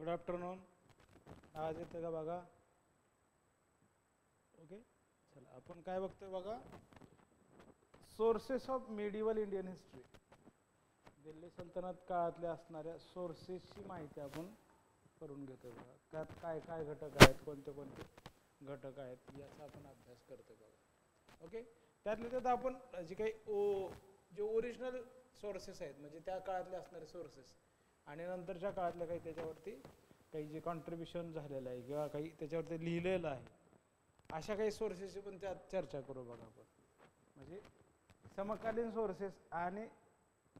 Good afternoon. आवाज येतो का बघा? ओके, चला आपण काय बघतोय बघा, sources of medieval Indian history. Delhi सल्तनत काळातल्या असणाऱ्या सोर्सेसची माहिती आपण करून घेतोय बघा. त्यात काय काय घटक आहेत, कोणते कोणते घटक आहेत याचा आपण अभ्यास करतोय बघा. ओके, त्यातल्या त्यात आपण जे काही जे ओरिजिनल सोर्सेस आहेत म्हणजे त्या काळातले असणारे सोर्सेस आणि नंतरच्या काळातल्या काही त्याच्यावरती काही जे कॉन्ट्रीब्युशन झालेलं आहे किंवा काही त्याच्यावरती लिहिलेलं आहे अशा काही सोर्सेसची पण त्यात चर्चा करू बघा आपण. म्हणजे समकालीन सोर्सेस आणि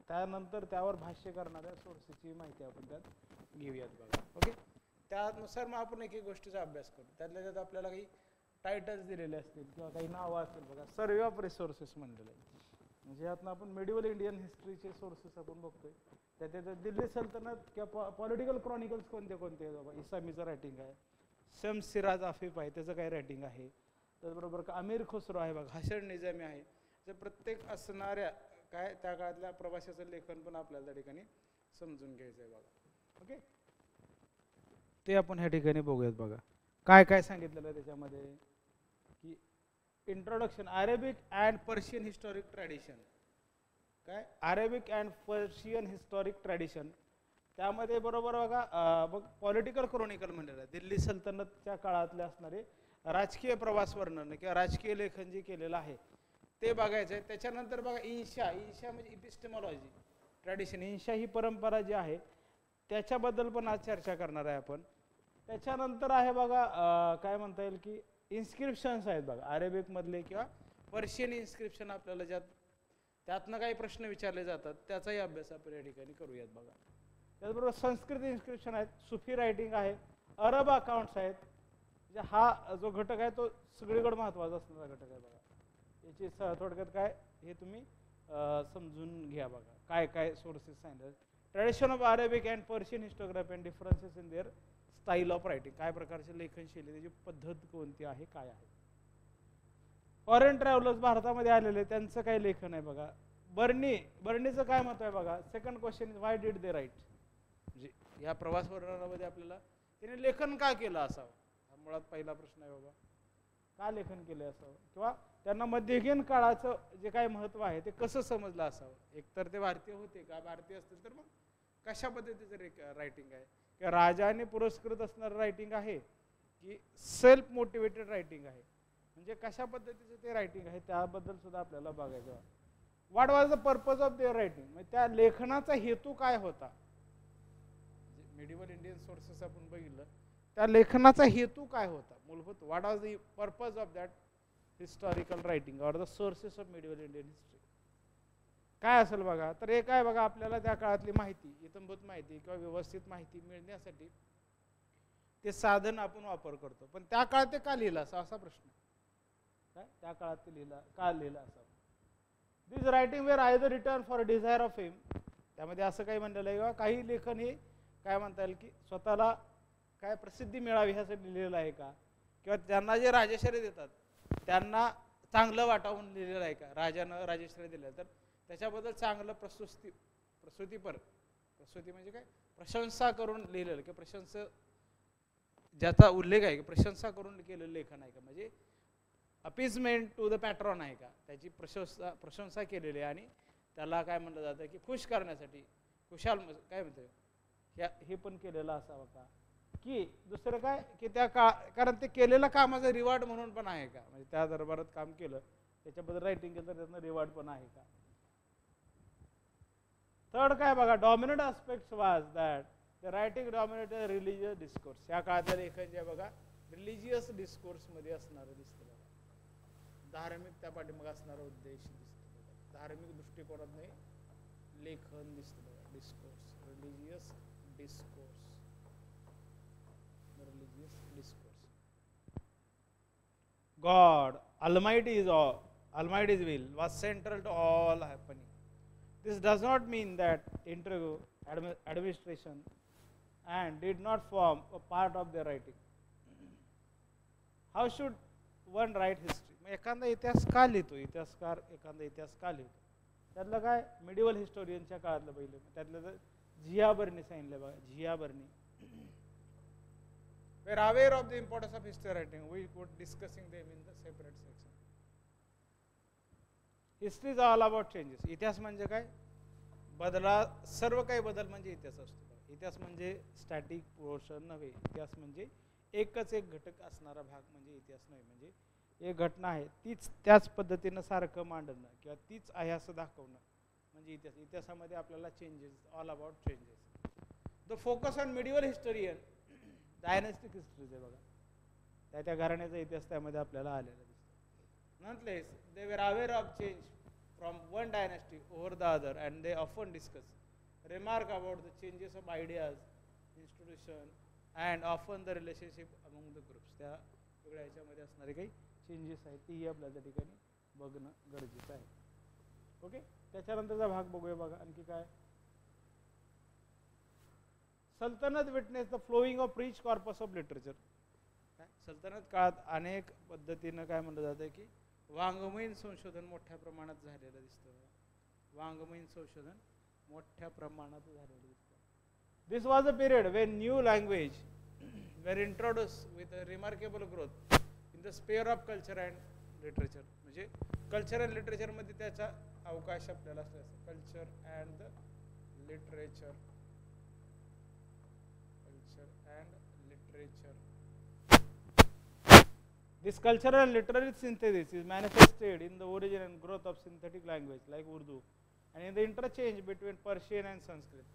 त्यानंतर त्यावर भाष्य करणाऱ्या सोर्सेसची माहिती आपण त्यात घेऊयात बघा. ओके, त्यानुसार मग आपण एक एक गोष्टीचा अभ्यास करू. त्यातल्या त्यात आपल्याला काही टायटल्स दिलेले असतील किंवा काही नावं असतील बघा. सर्वे ऑफ रिसोर्सेस म्हणलेलं आहे. म्हणजे यातनं आपण मिडिवल इंडियन हिस्ट्रीचे सोर्सेस आपण बघतोय. त्यात दिल्ली सल्तनत किंवा पॉलिटिकल क्रॉनिकल्स कोणते कोणते आहेत बाबा. इसामीचं रायटिंग आहे, शम्स सिराज आफिफ आहे त्याचं काय रायटिंग आहे, त्याचबरोबर अमीर खुसरो आहे बघा, हसन निजामी आहे. तर प्रत्येक असणाऱ्या काय त्या काळातल्या प्रवाशाचं लेखन पण आपल्याला त्या ठिकाणी समजून घ्यायचं आहे बघा. ओके, ते आपण ह्या ठिकाणी बघूयात बघा. काय काय सांगितलेलं आहे त्याच्यामध्ये की introduction Arabic and Persian historic tradition. काय Arabic and Persian historic tradition त्यामध्ये बरोबर बघा मग पॉलिटिकल क्रॉनिकल म्हणलेलं आहे. दिल्ली सल्तनतच्या काळातले असणारे राजकीय प्रवास वर्णन किंवा राजकीय लेखन जे केलेलं आहे ते बघायचं आहे. त्याच्यानंतर बघा इन्शा म्हणजे इपिस्टेमॉलॉजी ट्रॅडिशन, इन्शा ही परंपरा जी आहे त्याच्याबद्दल पण आज चर्चा करणार आहे आपण. त्याच्यानंतर आहे बघा काय म्हणता येईल की इन्स्क्रिप्शन्स आहेत बघा अरेबिकमधले किंवा पर्शियन इन्स्क्रिप्शन आपल्याला ज्यात त्यातनं काही प्रश्न विचारले जातात त्याचाही अभ्यास आपण या ठिकाणी करूयात बघा. त्याचबरोबर संस्कृत इन्स्क्रिप्शन आहेत, सुफी रायटिंग आहे, अरब अकाउंट्स आहेत. म्हणजे हा जो घटक आहे तो सगळीकडे महत्त्वाचा असणारा घटक आहे बघा. याची थोडक्यात काय हे तुम्ही समजून घ्या बघा. काय काय सोर्सेस सांगितले. Tradition of Arabic and Persian historiography and differences in their style of writing. काय प्रकारचे लेखनशैली, त्याची पद्धत कोणती आहे, काय आहे. फॉरेन ट्रॅव्हलर्स भारतामध्ये आलेले त्यांचं काय लेखन आहे बघा. बर्नीचं काय मत आहे बघा. Second question is why did they write. म्हणजे या प्रवास वर्णनामध्ये आपल्याला त्याने लेखन का केलं असावं हा मुळात पहिला प्रश्न आहे बाबा. का लेखन केलं असावं किंवा त्यांना मध्ययुगीन काळाचं जे काही महत्त्व आहे ते कसं समजलं असावं. एकतर ते भारतीय होते का, भारतीय असतील तर मग कशा पद्धतीचं रायटिंग आहे किंवा राजाने पुरस्कृत असणारं रायटिंग आहे की सेल्फ मोटिवेटेड रायटिंग आहे. म्हणजे कशा पद्धतीचं ते रायटिंग आहे त्याबद्दल सुद्धा आपल्याला बघायचं. What was the purpose of their writing, म्हणजे त्या लेखनाचा हेतू काय होता. मिडिवल इंडियन सोर्सेस आपण बघितलं त्या लेखनाचा हेतू काय होता मूलभूत. What was the purpose of that historical writing or the sources of medieval Indian history काय असेल बघा. तर हे काय बघा आपल्याला त्या काळातली माहिती, इत्थंभूत माहिती किंवा व्यवस्थित माहिती मिळण्यासाठी ते साधन आपण वापर करतो. पण त्या काळात ते का लिहिलं असा प्रश्न काय. त्या काळात ते का लिहिलं असावं. This writing were either return for desire of fame. त्यामध्ये असं काही म्हणलेलं आहे किंवा काही लेखन हे काय म्हणता येईल की स्वतःला काय प्रसिद्धी मिळावी ह्यासाठी लिहिलेलं आहे का, किंवा त्यांना जे राजश्री देतात त्यांना चांगलं वाटावून लिहिलेलं आहे का. राजानं राजश्री दिलं तर त्याच्याबद्दल चांगलं प्रस्तुती म्हणजे काय प्रशंसा करून लिहिलेलं किंवा ज्याचा उल्लेख आहे की प्रशंसा करून केलेलं लेखन आहे का. म्हणजे अपीजमेंट टू द पॅट्रॉन आहे का, त्याची प्रशंसा केलेली आहे आणि त्याला काय म्हणलं जातं की खुश करण्यासाठी खुशाल काय म्हणतं हे पण केलेलं असावं का. की दुसरं काय की त्या कारण ते केलेलं कामाचं रिवॉर्ड म्हणून पण आहे का. म्हणजे त्या दरबारात काम केलं त्याच्याबद्दल रायटिंग केलं तर त्यातनं रिवॉर्ड पण आहे का. थर्ड काय बघा डॉमिनंट आस्पेक्ट्स वाज that the writing dominated religious discourse. या काळातलं लेखन जे बघा रिलिजियस डिस्कोर्स मध्ये असणारं दिसतं बघा. धार्मिक त्या पाठीमागे असणारा उद्देश दिसतो बघा. धार्मिक दृष्टिकोनात नाही लेखन दिसतं बघा. Discourse religious discourse God Almighty's will was central to all happening. This does not mean that interview administration and did not form a part of their writing. How should one write history? एखादा इतिहास का लिहितो इतिहासकार एखादा इतिहास का लिहितो. त्यातलं काय मिडिवल हिस्टोरियनच्या काळातलं पहिलं त्यातलं जिया बर्नी सांगितलं बघा. जिया Bernie were aware of the importance of history writing. We would discussing them in the separate section. History is all about changes. इतिहास म्हणजे काय? बदला, सर्व काही बदल म्हणजे इतिहास असतो. इतिहास म्हणजे स्टॅटिक पोर्शन नव्हे. इतिहास म्हणजे एकच एक घटक असणारा भाग म्हणजे इतिहास नाही. म्हणजे एक घटना आहे तीच त्याच पद्धतीनं सारखं मांडणं किंवा तीच आहे असं दाखवणं म्हणजे इतिहास. इतिहासामध्ये आपल्याला changes, all about changes. The focus on medieval historian, dynastic histories आहे बघा, त्या घराण्याचा इतिहास त्यामध्ये आपल्याला आलेला दिसतो. नॉनलेस दे वर aware of change from one dynasty over the other and they often discuss remark about the changes of ideas, institution and often the relationship among the groups. त्या वेगळ्या ह्याच्यामध्ये असणारे काही चेंजेस आहेत तीही आपल्या त्या ठिकाणी बघणं गरजेचं आहे. ओके, त्याच्यानंतरचा भाग बघूया बघा आणखी काय. सल्तनत witness the flowing of rich corpus of literature. सल्तनत काळात अनेक पद्धतीनं काय म्हणलं जातं की वाङ्मयीन संशोधन मोठ्या प्रमाणात झालेलं दिसतं. वाङ्मयीन संशोधन मोठ्या प्रमाणात झालेलं दिसतं. This was a period when new language were introduce with a remarkable growth in the sphere of culture and literature. म्हणजे कल्चर अँड लिटरेचरमध्ये त्याचा अवकाश आपल्याला असतो. Culture and the literature, This cultural and literary synthesis is manifested in the origin and growth of synthetic language like Urdu and in the interchange between Persian and Sanskrit.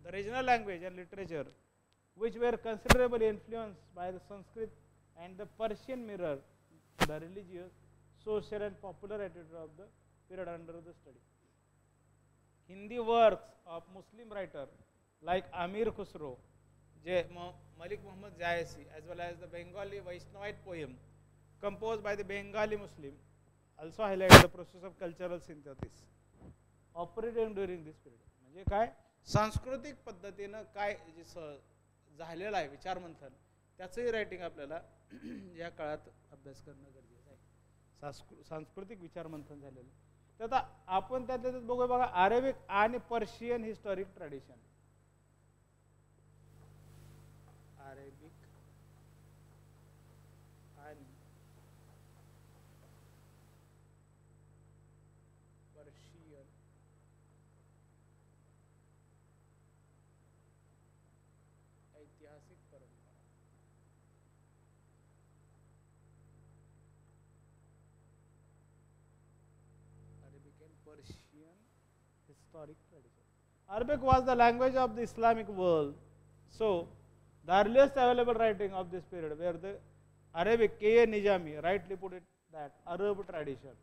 The regional language and literature which were considerably influenced by the Sanskrit and the Persian mirror the religious, social and popular attitude of the period under the study. Hindi works of Muslim writer like Amir Khusro, Malik Muhammad Jayasi, as well as the Bengali Vaishnavite poem composed by the Bengali Muslim also highlight the process of cultural synthesis operating during this period. म्हणजे काय, सांस्कृतिक पद्धतीनं काय झालेलं आहे विचार मंथन त्याचंही writing आपल्याला या काळात अभ्यास करणं गरजेचं आहे. सांस्कृतिक विचार मंथन झालेलं. तर आता आपण त्यात बघूया बघा अरेबिक आणि पर्शियन हिस्टॉरिक ट्रेडिशन. अरेबिक आणि पर्शियन ऐतिहासिक परंपरा. Arabic and Persian historic tradition. Arabic was the language of the Islamic world. So, the earliest available writing of this period were the Arabic. K.A. Nijami rightly put it that Arab tradition,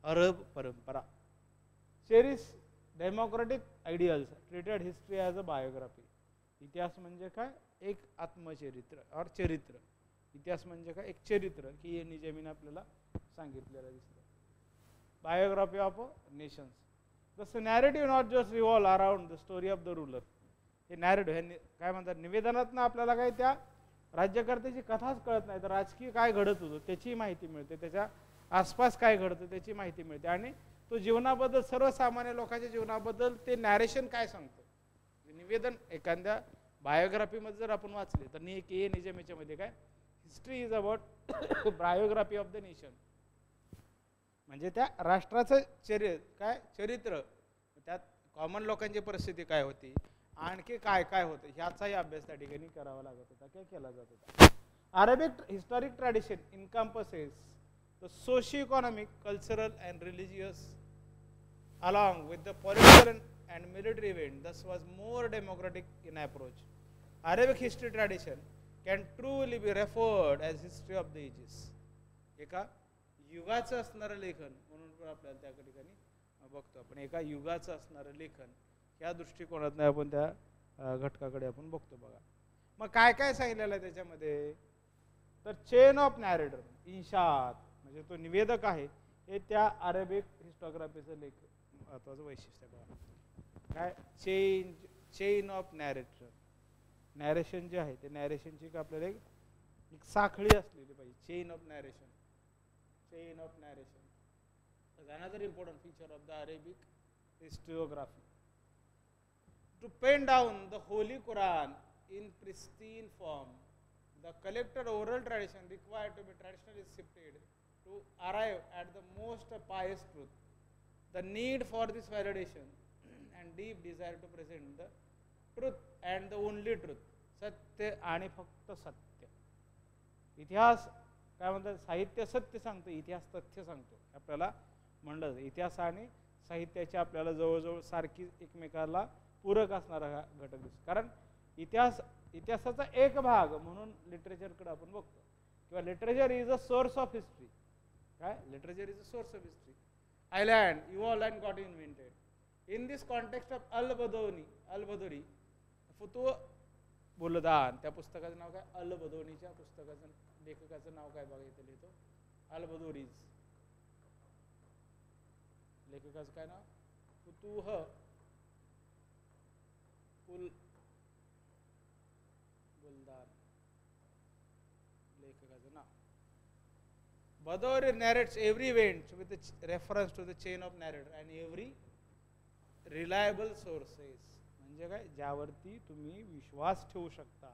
Arab parampara. Cherish democratic ideals, treated history as a biography. इतिहास म्हणजे काय, एक आत्मचरित्र और चरित्र. इतिहास म्हणजे काय, एक चरित्र की हे निजामीने आपल्याला सांगितलेलं दिसतं. Biography of nations. The narrative not just revolve around the story of the ruler. हे नॅरेटिव्ह हे काय म्हणतात, निवेदनात ना आपल्याला काय त्या राज्यकर्त्याची कथाच कळत नाही, तर राजकीय काय घडत होतं त्याची माहिती मिळते, त्याच्या आसपास काय घडतं त्याची माहिती मिळते, आणि तो जीवनाबद्दल सर्वसामान्य लोकांच्या जीवनाबद्दल ते नॅरेशन काय सांगतं. निवेदन एखाद्या बायोग्राफीमध्ये जर आपण वाचले तर के निजामीच्या मध्ये काय, history is about biography of the nation. म्हणजे त्या राष्ट्राचं चरित्र, त्यात कॉमन लोकांची परिस्थिती काय होती, आणखी काय काय होतं ह्याचाही अभ्यास त्या ठिकाणी करावा लागत होता किंवा केला जात होता. Arabic historic tradition encompasses the socio-economic, cultural and religious along with the political and military event, thus was more democratic in approach. Arabic history tradition can truly be referred as history of the ages. एका युगाचं असणारं लेखन म्हणून पण आपल्याला त्या ठिकाणी बघतो आपण, एका युगाचं असणारं लेखन या दृष्टिकोनातून आपण त्या घटकाकडे आपण बघतो बघा. मग काय काय सांगितलेलं आहे त्याच्यामध्ये, तर चेन ऑफ नॅरेटर, इन्शात म्हणजे तो निवेदक आहे, हे त्या अरेबिक हिस्टोग्राफीचं लेख महत्वाचं वैशिष्ट्य बघा. काय, चेन ऑफ नॅरेटर, नॅरेशन जे आहे ते नॅरेशनची आपल्याला एक साखळी असलेली पाहिजे. Chain of narration, chain of narration is another important feature of the Arabic historiography. To pen down the Holy Quran in pristine form the collected oral tradition required to be traditionally shifted to arrive at the most pious truth. The need for this validation and deep desire to present the truth and the only truth, सत्य आणि फक्त सत्य. इतिहास काय म्हणतात, साहित्य सत्य सांगतो, इतिहास तथ्य सांगतो. आपल्याला म्हणलं इतिहास आणि साहित्याची आपल्याला जवळजवळ सारखी एकमेकाला पूरक असणारा हा घटक दिसतो. कारण इतिहासाचा एक भाग म्हणून लिटरेचरकडे आपण बघतो, किंवा literature is a source of history. काय literature is a source of history. Island evolved and got invented. In this context of al-Badauni Futuh Buldan, त्या पुस्तकाचं नाव काय, अल-बदौनीच्या पुस्तकाचं लेखकाचं नाव काय बघा इथे लिहितो, अल-बदौरीज. लेखकाचं काय नाव, फुतुह बुलदान लेखकाचं नाव. Badauri narrates every event with reference to the chain of narrator and every reliable sources. म्हणजे काय, ज्यावरती तुम्ही विश्वास ठेवू शकता,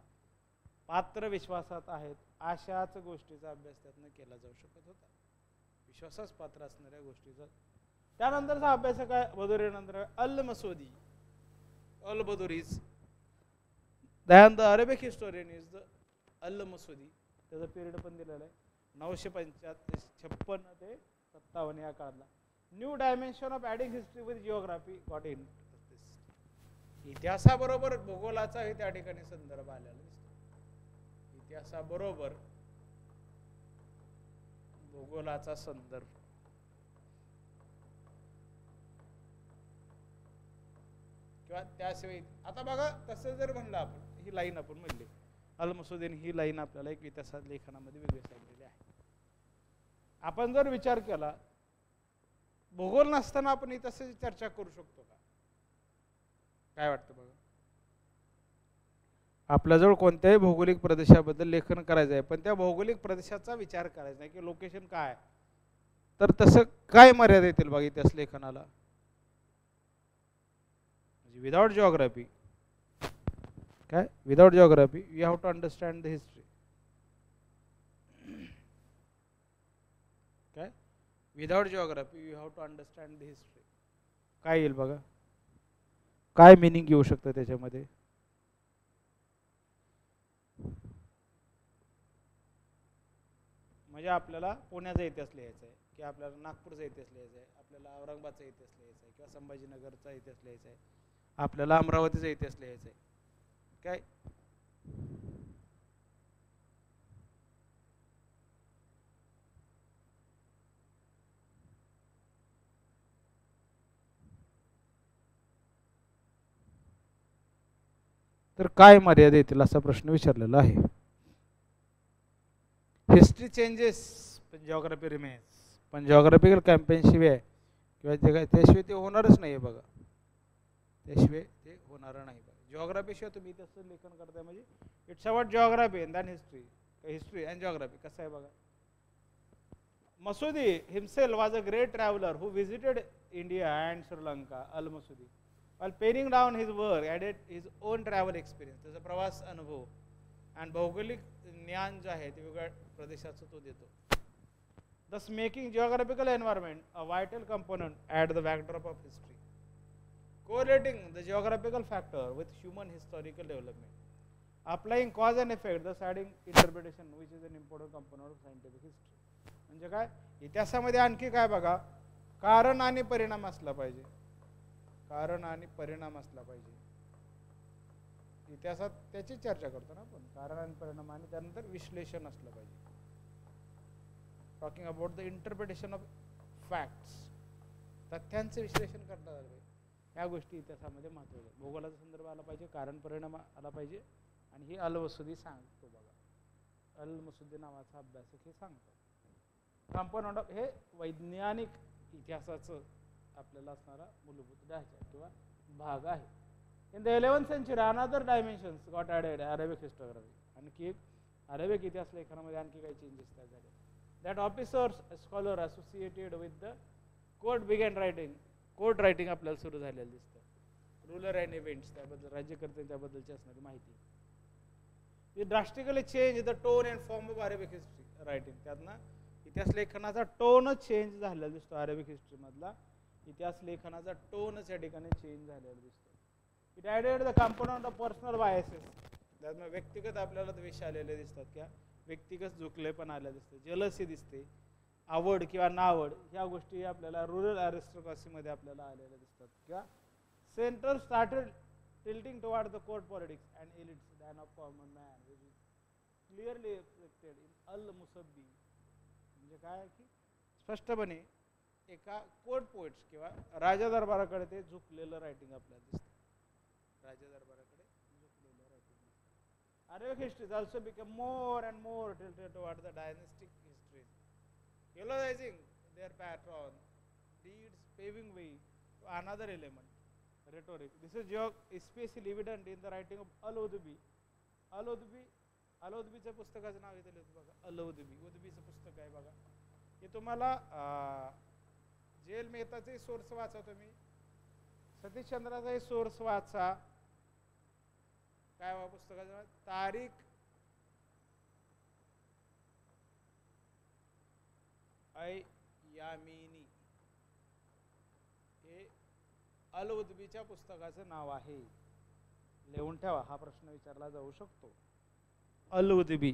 पात्र विश्वासात आहेत अशाच गोष्टीचा अभ्यास त्यातनं केला जाऊ शकत होता, विश्वासास पात्र असणाऱ्या गोष्टीचा. त्यानंतरचा अभ्यास काय, बदौरी नंतर al-Masudi, al-Badauri's. The Arabic historian is the al-Masudi. त्याचा पिरियड पण दिलेला आहे 956 ते 57 या काळातला. New dimension of adding history with geography got in. इतिहासाबरोबर भूगोलाचाही त्या ठिकाणी संदर्भ आलेला दिसतो. इतिहासाबरोबर भूगोलाचा संदर्भ. किंवा त्याशिवाय आता बघा, तसं जर म्हणलं आपण, ही लाईन आपण म्हणली अल-मसुदीने, ही लाईन आपल्याला एक इतिहास लेखनामध्ये वेगळी सांगितलेली आहे. आपण जर विचार केला, भूगोल नसताना आपण इतिहासाची चर्चा करू शकतो का, काय वाटतं बघा. आपल्याजवळ कोणत्याही भौगोलिक प्रदेशाबद्दल लेखन करायचं आहे, पण त्या भौगोलिक प्रदेशाचा विचार करायचा नाही की लोकेशन काय, तर तसं काय मर्यादा येतील बघा इतिहास लेखनाला. विदाउट जिओग्राफी, काय without geography you have to understand the history. काय without geography you have to understand the history. काय येईल बघा, काय मिनिंग येऊ शकतं त्याच्यामध्ये. म्हणजे आपल्याला पुण्याचा इतिहास लिहायचा आहे, की आपल्याला नागपूरचा इतिहास लिहायचा आहे, आपल्याला औरंगाबादचा इतिहास लिहायचा आहे, किंवा संभाजीनगरचा इतिहास लिहायचा आहे, आपल्याला अमरावतीचा इतिहास लिहायचा आहे. काय तर काय मर्यादा येतील असा प्रश्न विचारलेला आहे. हिस्ट्री चेंजेस पण जिओग्राफी रिमेन्स. पण जिओग्राफिकल कॅम्पेनशिवाय किंवा त्याशिवाय ते होणारच नाही आहे बघा, त्याशिवाय ते होणार नाही. जिओग्राफीशिवाय तुम्ही तसं लेखन करताय म्हणजे it's about geography and then history. History and geography कसं आहे बघा. Masudi himself was a great traveller who visited India and Sri Lanka. Al-Masudi while penning down his work added his own travel experience. त्याचा प्रवास अनुभव आणि भौगोलिक ज्ञान जे आहे ते वेगळ्या प्रदेशाचं तो देतो. thus making geographical environment a vital component at the backdrop of history. Correlating the geographical factor with human historical development. Applying cause and effect, thus adding interpretation which is an important component of scientific history. म्हणजे काय, इतिहासामध्ये आणखी काय बघा, कारण आणि परिणाम असला पाहिजे. कारण आणि परिणाम असला पाहिजे. इतिहासात त्याची चर्चा करतो ना आपण, कारण आणि परिणाम, आणि त्यानंतर विश्लेषण असलं पाहिजे. Talking about the interpretation of facts. तथ्यांचे विश्लेषण करता आलं पाहिजे. ह्या गोष्टी इतिहासामध्ये महत्त्वाच्या. भूगोलाचा संदर्भ आला पाहिजे, कारण परिणाम आला पाहिजे, आणि ही अल-मसुदी सांगतो बघा. अल-मसुदी नावाचा अभ्यासक हे सांगतो. कंपोनंट ऑफ, हे वैज्ञानिक इतिहासाचं आपल्याला असणारा मूलभूत ढाचा किंवा भाग आहे. In the 11th century another dimensions got added, Arabic historiography. आणखी अरेबिक इतिहास लेखनामध्ये आणखी काही चेंजेस तयार झाले. That officers scholar associated with the court begin writing. Court writing आपल्याला सुरू झालेलं दिसतं. रूलर अँड इव्हेंट्स, त्याबद्दल राज्यकर्ते त्याबद्दलची असणारी माहिती. Drastically change the tone and form of Arabic history writing. त्यातनं इतिहास लेखनाचा टोनच चेंज झालेला दिसतो. अरेबिक हिस्ट्रीमधला इतिहास लेखनाचा टोनच या ठिकाणी चेंज झालेला दिसतो. It added the component of personal biases. त्यातनं व्यक्तिगत आपल्याला द्वेष आलेले दिसतात किंवा व्यक्तिगत झुकले पण आले दिसते, जलसी दिसते, आवड किंवा नावड ह्या गोष्टी आपल्याला रुरल ॲरिस्टोक्रसीमध्ये आपल्याला आलेल्या दिसतात. किंवा central started tilting toward the court politics and elites than of common man, which is clearly reflected in al-Musabbi. म्हणजे काय की स्पष्टपणे एका कोर्ट पोएट्स किंवा राजा दरबाराकडे ते झुकलेलं रायटिंग आपल्याला दिसतं. राजा दरबाराकडे झुकलेलं रायटिंग दिसतं. Arabic histories also became more and more tilted toward the dynastic histories, eulogizing their patron deeds, paving way to another element, rhetoric. This is especially evident in the writing of al-Udbi. al-Udbiच्या पुस्तकाचं नाव इथे लिहिलं बघा, उदबीचं पुस्तक आहे बघा. हे तुम्हाला gel मेहताचे source वाचा, तुम्ही सतीशचंद्राचाही सोर्स वाचा. काय पुस्तकाचं नाव? तारीख यामिनी हे अल-उदबीच्या पुस्तकाचं नाव आहे. लिहून ठेवा, हा प्रश्न विचारला जाऊ शकतो. अल-उदबी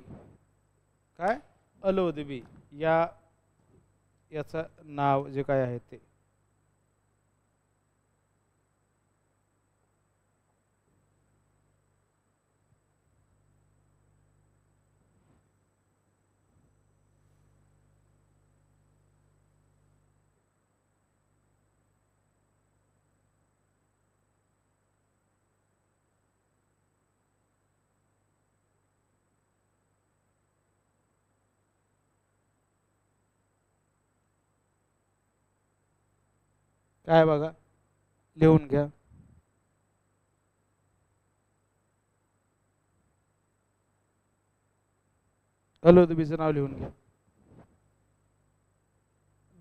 काय? अल-उदबी याचं नाव जे काय आहे ते. काय बघा, लिहून घ्या. अल-उदबीचं नाव लिहून घ्या.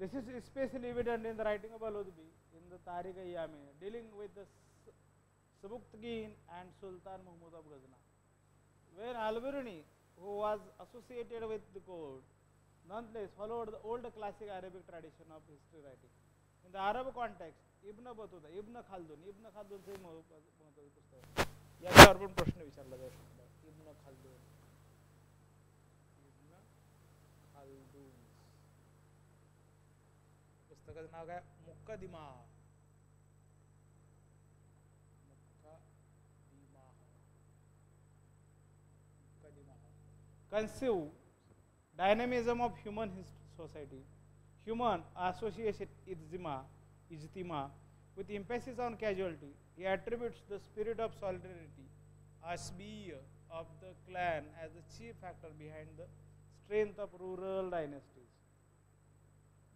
This is especially evident in the writing of al-Udbi in the Tarikh-i-Yamini, dealing with the Sabuktigin and Sultan Mahmud of Ghazna. When al-Biruni, who was associated with the court, nonetheless followed the old classic Arabic tradition of history writing. In the Arab context, Ibn Battuta, Ibn Khaldunचे महत्त्वाचे पुस्तक. याच्यावर पण प्रश्न विचारला जाऊ शकतो. इब्न खाल्दून पुस्तकाचं नाव काय? मुक्कादिमा. Conceive dynamism of human society, human association ijtima with emphasis on casualty. He attributes the spirit of solidarity, asbiya of the clan as the chief factor behind the strength of rural dynasties.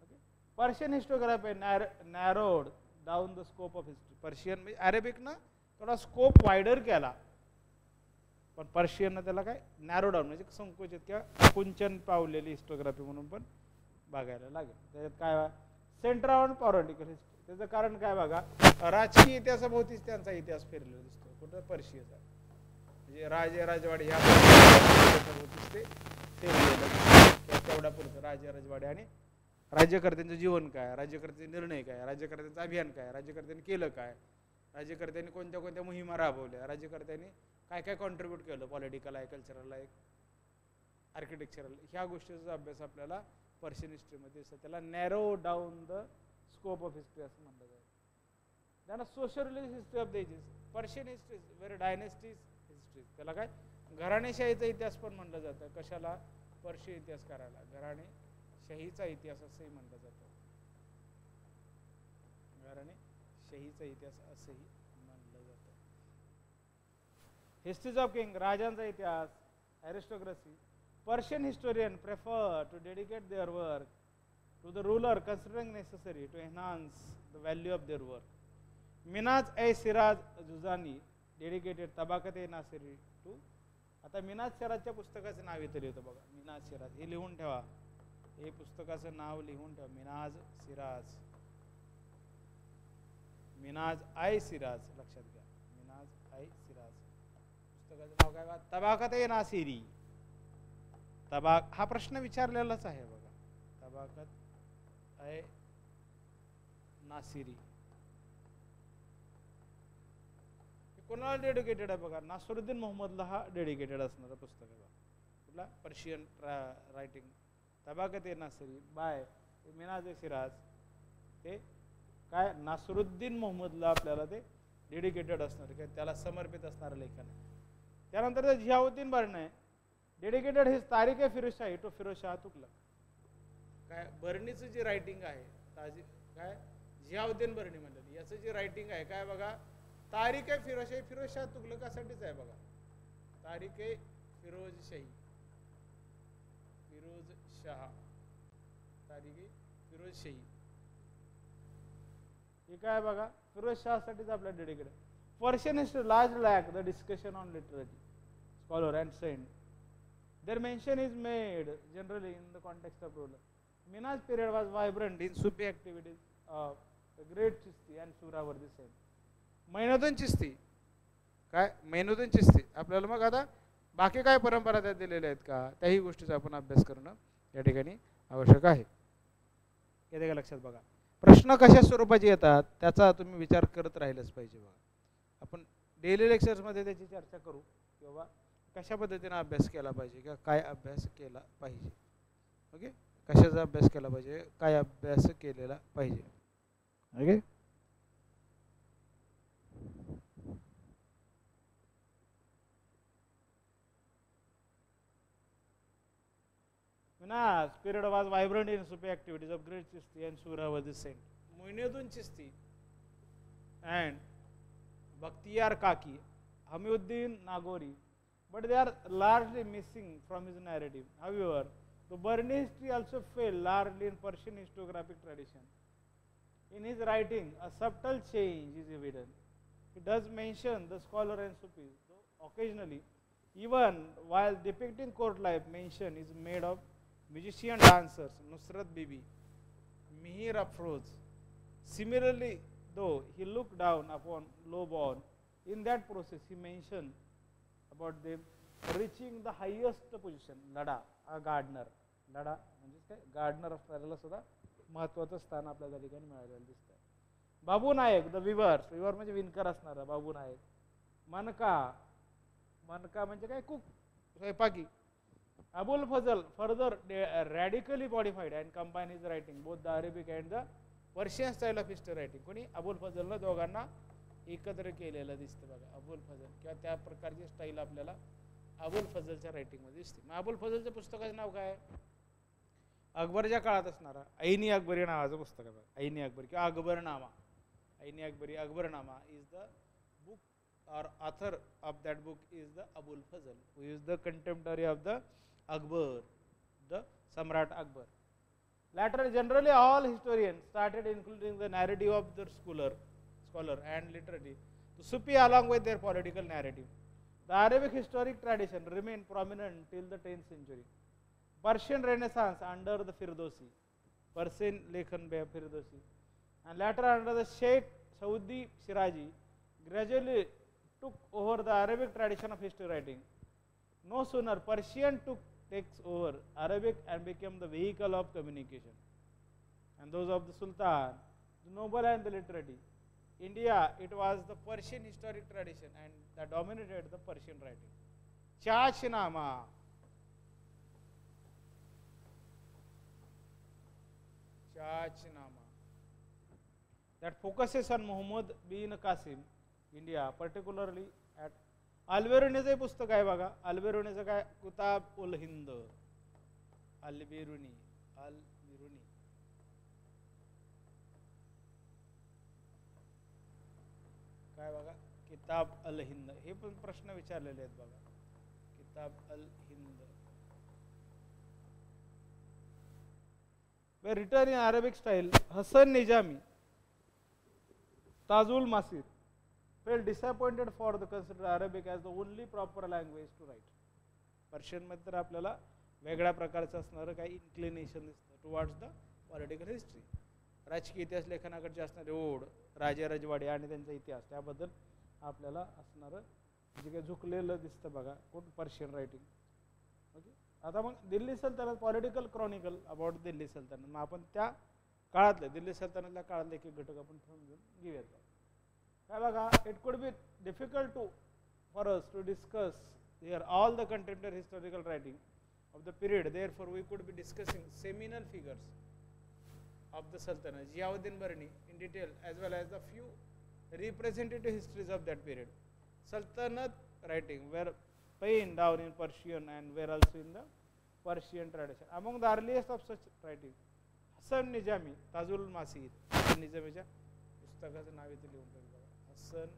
Okay. Persian historiography narrowed down the scope of history. Persian म्हणजे Arabic ना थोडा scope wider केला, पण पर्शियननं त्याला काय narrow down म्हणजे संकुचित किंवा कुंचन पावलेली हिस्टोग्राफी म्हणून पण बघायला लागेल. त्याच्यात काय सेंटर ऑन पॉलिटिकल हिस्ट्री. त्याचं कारण काय बघा, राजकीय इतिहासाभोवतीच त्यांचा इतिहास फिरलेला दिसतो. कुठं? पर्शियाचा. म्हणजे राजवाडी ह्या भोवतीच ते फिरलेलं तेवढा पुरतं. राजवाडी आणि राज्यकर्त्यांचं जीवन काय, राज्यकर्त्यांचे निर्णय काय, राज्यकर्त्यांचं अभियान काय, राज्यकर्त्यांनी केलं काय, राज्यकर्त्यांनी कोणत्या कोणत्या मोहिमा राबवल्या, राज्यकर्त्यांनी काय काय कॉन्ट्रीब्यूट केलं पॉलिटिकल आहे, कल्चरल आहे, आर्किटेक्चरल, ह्या गोष्टीचा अभ्यास आपल्याला पर्शियन हिस्ट्रीमध्ये दिसतं. त्याला narrow down the scope of history असं म्हणलं जातं. त्याला social history of the ages. Persian history very dynasties history. त्याला काय घराणेशाहीचा इतिहास पण म्हणलं जातं. कशाला? पर्शियन इतिहास करायला घराणेशाहीचा इतिहास असंही म्हणलं जातं. घराणेशाहीचा इतिहास असंही म्हणलं जातं. हिस्ट्रीज ऑफ किंग, राजांचा इतिहास, ॲरिस्टोक्रसी. Persian historians prefer to dedicate their work to the ruler, considering necessary to enhance the value of their work. Minhaj-e-Siraz Juzani dedicated Tabaqat-e-Nasiri to. आता मिनाज-सिराजच्या पुस्तकाचं नाव इथे लिहितो बघा. मिनाज-सिराज हे लिहून ठेवा. हे पुस्तकाचं नाव लिहून ठेवा. मिनाज-सिराज, मिनाज-i-सिराज लक्षात घ्या. मिनाज-i-सिराज पुस्तकाचं नाव काय बघा, तबाकत ए नासिरी. हा प्रश्न विचारलेलाच आहे बघा, तबाकत ए नासिरी. कोणाला डेडिकेटेड आहे बघा, नासरुद्दीन मोहम्मदला हा डेडिकेटेड असणारं पुस्तक आहे बघा. कुठला, पर्शियन रायटिंग, तबाकत ए नासिरी बाय मिनाज सिराज. ते काय नासरुद्दीन मोहम्मदला आपल्याला ते डेडिकेटेड असणार, काय त्याला समर्पित असणारं लेखन आहे. त्यानंतर जियाउद्दीन बर्नी आहे, डेडिकेटेड हिज तारीख ए फिरोजशाही टू फिरोजशाह तुगलक. काय बर्नीचं जे रायटिंग आहे काय जियाउद्दीन बर्नी म्हणतात, याचं जे रायटिंग आहे काय बघा, तारीख ए फिरोजशाही, फिरोजशाह तुगलकासाठीच आहे बघा. तारीख ए फिरोजशाही, फिरोजशाह, तारीख ए फिरोजशाही, हे काय बघा फिरोजशाहसाठीच आपल्या dedicated. Persian history large lack the discussion on literary scholar and saint. Their mention is made generally in the context of ruler. Minhaj period was vibrant in Sufi activities of the great Chishti and Surawardi saint. Mainuddin Chishti, काय मैनुद्दीन चिश्ती आपल्याला मग आता बाकी काय परंपरा त्यात दिलेल्या आहेत का, त्याही गोष्टीचा आपण अभ्यास करणं या ठिकाणी आवश्यक आहे. येते का लक्षात बघा. प्रश्न कशा स्वरूपाचे येतात त्याचा तुम्ही विचार करत राहिलंच पाहिजे बघा. आपण डेली लेक्चर्समध्ये त्याची चर्चा करू किंवा कशा पद्धतीने अभ्यास केला पाहिजे किंवा काय अभ्यास केला पाहिजे. ओके, कशाचा अभ्यास केला पाहिजे, काय अभ्यास केलेला पाहिजे. Okay, Minhaj period was vibrant in Sufi activities of great Chishti and Surawardi saint. Muinuddin Chishti and Bakhtiyar Kaki, Hamiuddin Nagori, but they are largely missing from his narrative. However, the Burni history also fell largely in Persian historiographic tradition. In his writing, a subtle change is evident. He does mention the scholar and Sufis, though occasionally, even while depicting court life, mention is made of musician dancers, Nusrat Bibi, Mihir Afroz. Similarly, though he looked down upon low-born, in that process he mentioned about them reaching the highest position. Lada, a gardener. लढा म्हणजे काय, gardener असणाऱ्याला सुद्धा महत्त्वाचं स्थान आपल्या त्या ठिकाणी मिळालेलं दिसतं. बाबू नायक द विवर, विवर म्हणजे विणकर असणारा बाबू नायक. मनका, मनका म्हणजे काय, कुक, स्वयंपाकी. Abul Fazl further radically modified and combine his writing both the Arabic and the Persian style of history writing. कोणी अबुल फजलनं दोघांना एकत्र केलेलं दिसतं बघा. अबुल फजल किंवा त्या प्रकारची स्टाईल आपल्याला अबुल फजलच्या रायटिंगमध्ये दिसते. मग अबुल फजलच्या पुस्तकाचं नाव काय, अकबरच्या काळात असणारा ऐनी अकबरी नावाचं पुस्तक आहे. ऐनी अकबरी किंवा Akbarnama, Ain-i-Akbari Akbarnama is the book or author of that book is the Abul Fazl, who is the contemporary of the Akbar, the Samrat Akbar. Later, generally all historians started including the narrative of the scholar and literary, the Sufi along with their political narrative. The Arabic historic tradition remained prominent till the 10th century. Persian Renaissance under the Firdosi, Persian Lekhan Bey Firdosi, and later under the Sheikh Saudi Shirazi, gradually took over the Arabic tradition of history writing. No sooner Persian takes over Arabic and became the vehicle of communication, and those of the Sultan, the noble and the literati. India, it was the Persian historic tradition and that dominated the Persian writing. Chachnama, that focuses on Muhammad bin Qasim, India, particularly at अल्बेरुनीचं पुस्तक आहे बघा. अल्बेरुनीचं काय, कुताब उल हिंद, अल्बेरुनी, अल्बेरुनी काय बघा, किताब अल हिंद. हे पण प्रश्न विचारलेले आहेत बघा. किताब अल Hind, written in Arabic style. Hassan Nizami, Tajul Masir felt disappointed for the considered Arabic as the only proper language to write. Persian मध्ये तर आपल्याला वेगळ्या प्रकारचं असणारं काही इन्क्लिनेशन दिसतं टुवर्ड्स द पॉलिटिकल हिस्ट्री. राजकीय इतिहास लेखनाकडचे असणारे ओढ, राजे रजवाडे आणि त्यांचा इतिहास त्याबद्दल आपल्याला असणारं जे काही झुकलेलं दिसतं बघा, कोण पर्शियन रायटिंग. ओके, आता मग दिल्ली सल्तनत, पॉलिटिकल क्रॉनिकल अबाउट दिल्ली सल्तनत. मग आपण त्या काळातले दिल्ली सल्तनतल्या काळातले एक एक घटक आपण ठेवून घेऊयात. काय बघा, it could be difficult to for us to discuss here all the contemporary historical writing of the period. Therefore, we could be discussing seminal figures of the Sultanate, Ziauddin Barni, in detail, as well as the few representative histories of that period. Sultanate writing were penned down in Persian and were also in the Persian tradition. Among the earliest of such writing, Hasan Nizami, Tajul Masir, Nizamiच्या पुस्तकाचं नाव इथे लिहून ठेवलं बघा, हसन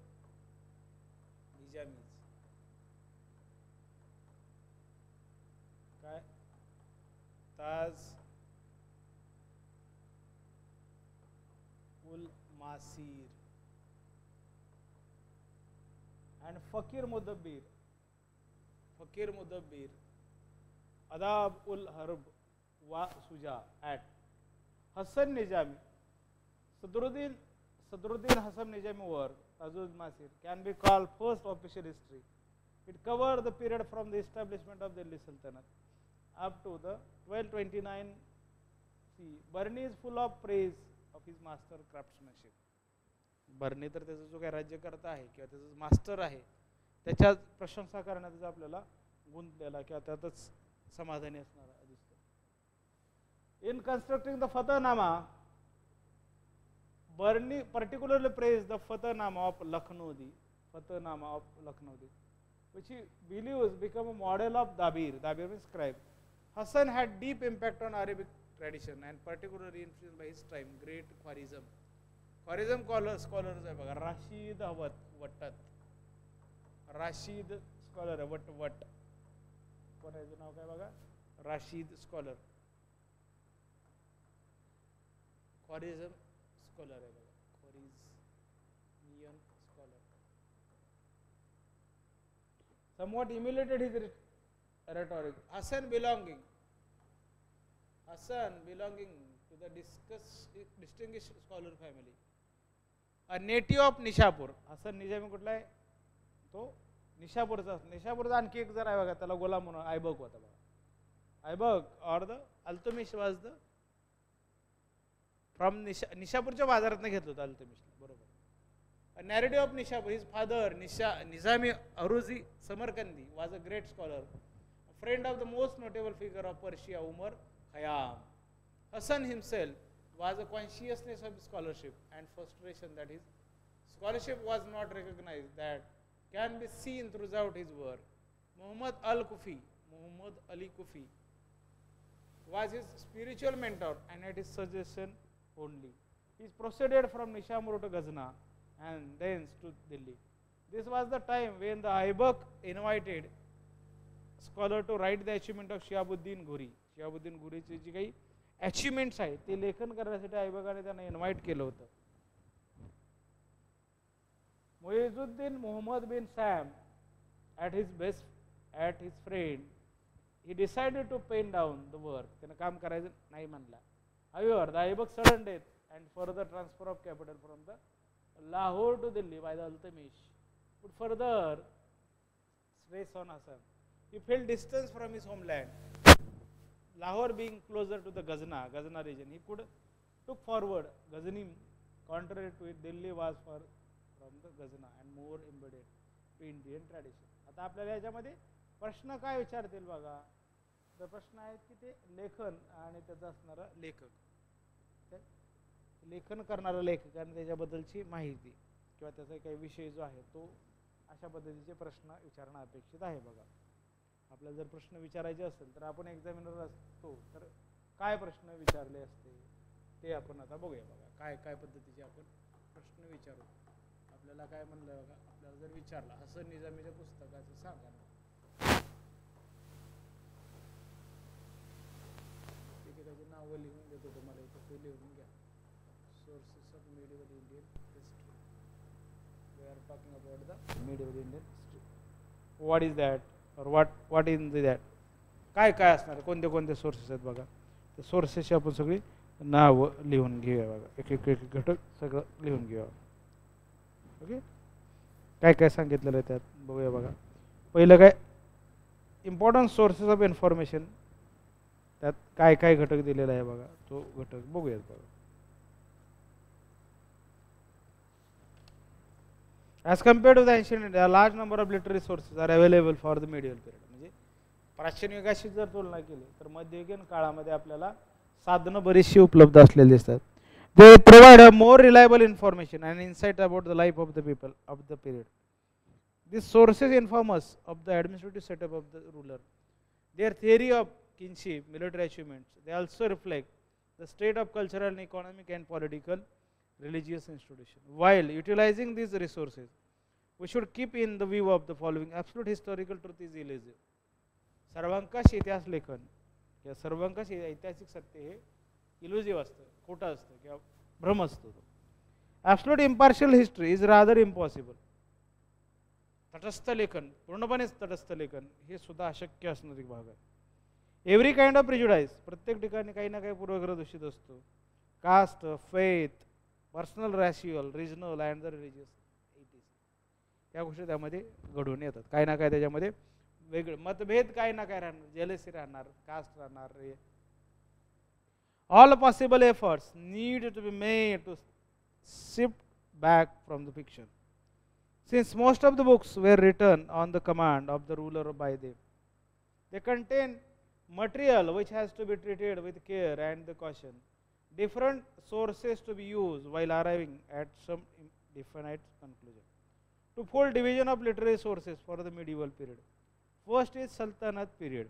निजामी. काय Taj ul Masir and Fakir Mudabbir, Adab ul Harb wa Suja at Hasan Nizami, Sadruddin Hasan Nizami work, Tajul Masir, can be called first official history. It covered the period from the establishment of Delhi Sultanate up to the 1229 CE. Barni is full of praise of his master craftsmanship. Barni तर त्याचा जो काही राज्यकर्ता आहे किंवा त्याचा master आहे त्याच्या प्रशंसा करण्याचा आपल्याला गुंतलेला किंवा त्यातच समाधानी असणारा दिसतो. In constructing the Fathnama, Barani particularly praised the Fathnama of Lucknowdi, which he believes become a model of Dabir. Dabir means scribe. Hassan had deep impact on Arabic tradition and particularly influenced by his time great Khwarizm. Khwarizm scholars आहे बघा, Rashid वट्टत, Rashid scholar आहे वट कोणाचं नाव काय बघा, Rashid scholar, ख्वारिझम scholar आहे बघा, ख्वारिझमियन scholar. Somewhat emulated his rhetoric. Hassan belonging to the distinguished scholar family. A native of Nishapur. Hasan Nizami कुठला आहे, तो निशापूरचा. निशापूरचा आणखी एक जर आहे बघा, त्याला गोलाम म्हणून ऐबक होता बघा. ऐबक और द अल्तुमिश वाज द फ्रॉम निशापूरच्या बाजारात घेतलं होतं अल्तुमिशला, बरोबर. A narrative of Nishapur. His father Nizami Aruzi Samarkandi was a great scholar, a friend of the most notable figure of Persia, Umar Khayyam. Hassan himself was a consciousness of scholarship and frustration that his scholarship was not recognized, that can be seen throughout his work. Muhammad Ali Kufi was his spiritual mentor and at his suggestion only. He proceeded from Nishamur to Ghazna and thence to Delhi. This was the time when the Aibak invited scholar to write the achievement of Shihabuddin Ghuri. Shihabuddin Ghuriचे जी काही achievements आहेत ते लेखन करण्यासाठी ऐबकाने त्यांना invite केलं होतं. मुइझुद्दीन मुहम्मद बिन Sam at his friend, he decided to pen down the work. त्याने काम करायचं नाही म्हणला. However, the Aibak sudden death and further transfer of capital from the Lahore to Delhi by the Iltutmish would further stress on Hassan. He felt distance from his homeland. Lahore being closer to the Ghazna region, he took forward Ghaznanim. Contrary to it, Delhi was far from the Ghazna and more embedded to Indian tradition. आता आपल्याला याच्यामध्ये प्रश्न काय विचारतील बघा, तर प्रश्न आहे की ते लेखन आणि त्याचा असणारा लेखक, लेखन करणारा लेखक आणि त्याच्याबद्दलची माहिती किंवा त्याचा काही विषय जो आहे तो अशा पद्धतीचे प्रश्न विचारणं अपेक्षित आहे बघा. आपल्याला जर प्रश्न विचारायचे असेल तर आपण एक्झामिनर असतो तर काय प्रश्न विचारले असते ते आपण आता बघूया बघा. काय पद्धतीचे आपण प्रश्न विचारू. आपल्याला काय म्हणलं बघा, आपल्याला जर विचारला हसन निजामीच्या पुस्तकाचं सांगा ना, ठीक आहे, त्याची नावं लिहून देतो तुम्हाला इथं, ते लिहून घ्या. Sources of medieval Indian history. We are talking about the medieval Indian history. What is that? or what in that? काय असणार, कोणते सोर्सेस आहेत बघा. त्या सोर्सेसची आपण सगळी नावं लिहून घेऊया बघा, एक घटक सगळं लिहून घेऊया. ओके, काय काय सांगितलेलं आहे त्यात बघूया बघा. पहिलं काय इम्पॉर्टंट सोर्सेस ऑफ इन्फॉर्मेशन, त्यात काय काय घटक दिलेला आहे बघा, तो घटक बघूयात बघा. As compared to the ancient India large number of literary sources are available for the medieval period. म्हणजे प्राचीन युगाशी जर तुलना केली तर मध्ययुगीन काळामध्ये आपल्याला साधनं बरीचशी उपलब्ध असलेली दिसतात. They provide a more reliable information and insight about the life of the people of the period. These sources inform us of the administrative setup of the ruler, their theory of kinship, military achievements. They also reflect the state of cultural and economic and political religious institution. While utilizing these resources, we should keep in the view of the following: absolute historical truth is elusive. सर्वंकष इतिहास लेखन किंवा सर्वंकष ऐतिहासिक सत्य हे इल्युझिव्ह असतं, खोटं असतं किंवा भ्रम असतो. Absolute impartial history is rather impossible. तटस्थ लेखन, पूर्णपणेच तटस्थ लेखन हे सुद्धा अशक्य असणारा एक भाग आहे. एव्हरी काइंड ऑफ प्रिज्युडाइज, प्रत्येक ठिकाणी काही ना काही पूर्वग्रह दूषित असतो. Caste, faith, personal, racial, regional and the religious it, या गोष्टी त्यामध्ये घडून येतात. काही ना काय त्याच्यामध्ये वेगळे मतभेद काही ना काय राहणार, जेलसी राहणार, कास्ट राहणार. All possible efforts need to be made to shift back from the fiction. Since most of the books were written on the command of the ruler by them, they contain material which has to be treated with care and the caution. Different sources to be used while arriving at some definite conclusion. Twofold division of literary sources for the medieval period. First is Sultanate period.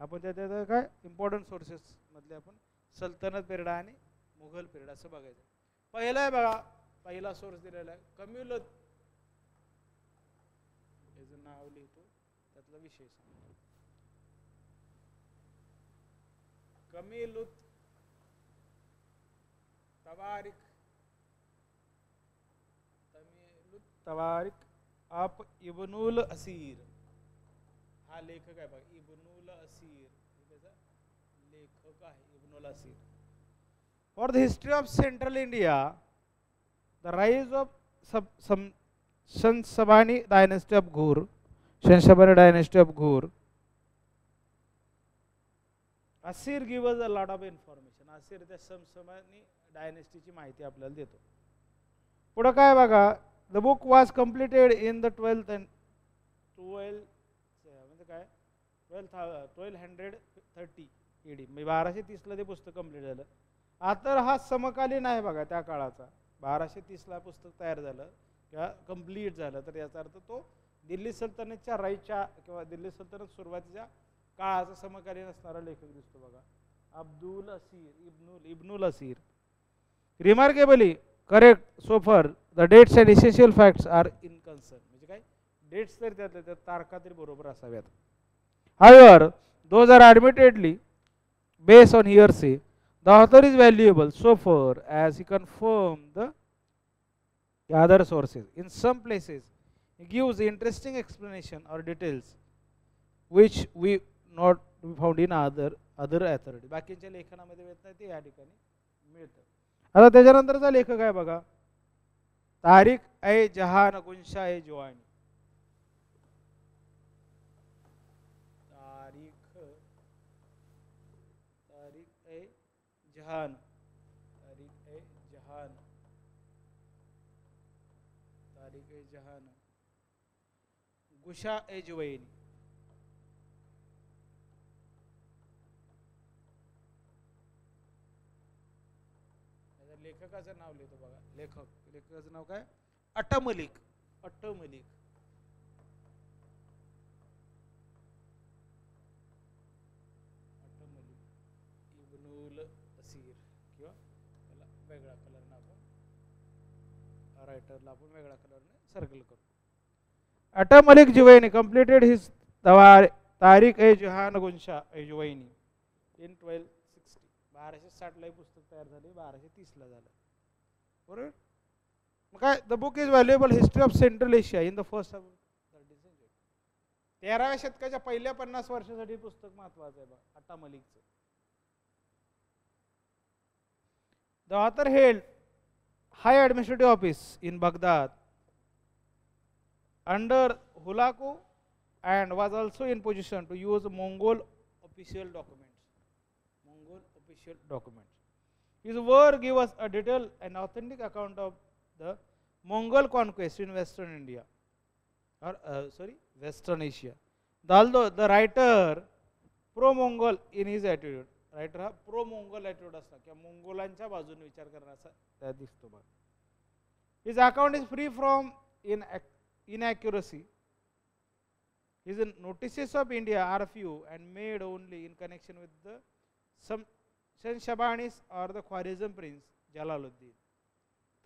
आपण त्याच्यात काय important sources मधले आपण सल्तनत period आणि Mughal period असं बघायचं. पहिला आहे बघा, पहिला सोर्स दिलेला आहे कम्युलत, नाव लिहितो त्यातला विषय सांगतो. कमीलुत तवारिक, तवारिक आप इब्नुल असीर, हा लेखक आहे बघा. इब्नुल असीर त्याचा लेखक आहे Ibnul Asir. For the history of Central India, the rise of Shansabani dynasty of Ghur, Shansabani dynasty of Ghur, Asir gives a lot of information. Asir त्या शंसबानी डायनेस्टीची माहिती आपल्याला देतो. पुढं काय बघा, the book was completed in the 12th and 12 म्हणजे काय 1230 AD, म्हणजे 1230ला ते पुस्तक कम्प्लीट झालं. आता हा समकालीन आहे बघा त्या काळाचा. 1230ला पुस्तक तयार झालं किंवा कंप्लीट झालं, तर याचा अर्थ तो दिल्ली सल्तनतच्या राईच्या किंवा दिल्ली सल्तनत सुरुवातीच्या काळाचा समकालीन असणारा लेखक दिसतो बघा. Abdul Asir, Ibnul Asir. Remarkably correct so far the dates and essential facts are in concern. म्हणजे काय डेट्स तरी त्यातल्या त्यात तारखा तरी बरोबर असाव्यात. However those are admittedly based on hearsay, the author is valuable so far as he confirm the other sources. In some places he gives interesting explanation or details which we not found in other authority. बाकीच्या लेखनामध्ये मिळत नाही ते या ठिकाणी मिळतं. आता त्याच्यानंतरचा लेखक आहे बघा तारिक ए जहान गुंशा ए जुवानी. तारिक ए जहान, जहान गुशा ए जुवैनी. लेखकाचं नाव लिहितो बघा. लेखकाचं नाव काय, अटमलिक. अटमलिक इब्नुल असीर, किंवा त्याला वेगळा कलर आपण रायटरला आपण वेगळा कलरने सर्कल करू. अटमलिक जुवैनी completed his तारिक ए जहान गुंशा ए जुवैनी in 1260. 1260ला पुस्तक तयार झाले, 1230ला झालं. बरोबर. मग काय, the book is valuable history of Central Asia in the first 13व्या शतकाच्या पहिल्या 50 वर्षासाठी पुस्तक महत्वाचं आहे बघा अटमलिकचं. The author held high administrative office in Baghdad under Hulagu and was also in position to use Mongol official documents. Mongol official documents. His work gives us a detailed and authentic account of the Mongol conquest in Western India, or Western Asia. Although the writer pro-Mongol in his attitude, writer हा pro-Mongol attitude असता किंवा मोंगोलांच्या बाजूने विचार करण्याचा त्या दिसतो बघ. His account is free from inaccuracy. His notices of India are few and made only in connection with the some Shanshabanis or the Khwarizm prince Jalaluddin.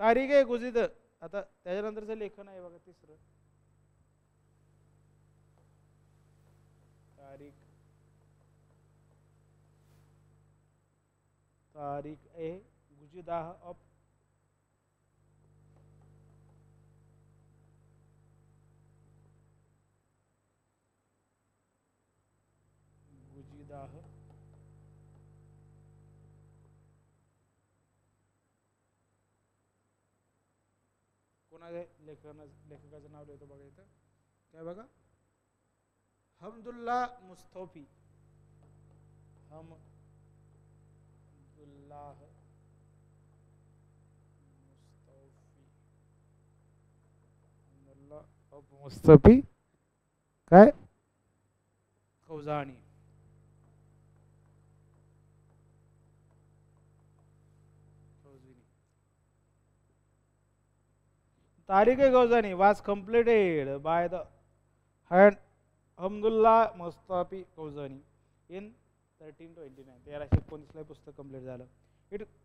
तारीख गुजिद आता त्याच्यानंतरचं लेखन आहे बघा तिसरं. तारीख ए गुजिदाह ऑफ गुजिदाह कोणाचे लेखकाचं नाव लिहितो बघा इथं काय बघा हमदुल्ला मुस्तफी. हमदुल्लाह मुस्तफी काय खौजानी. Tariq-e-Ghazani was completed by the hand Hamdullah Mustafi Ghazani in 1329. 1319 पुस्तक कंप्लीट झालं.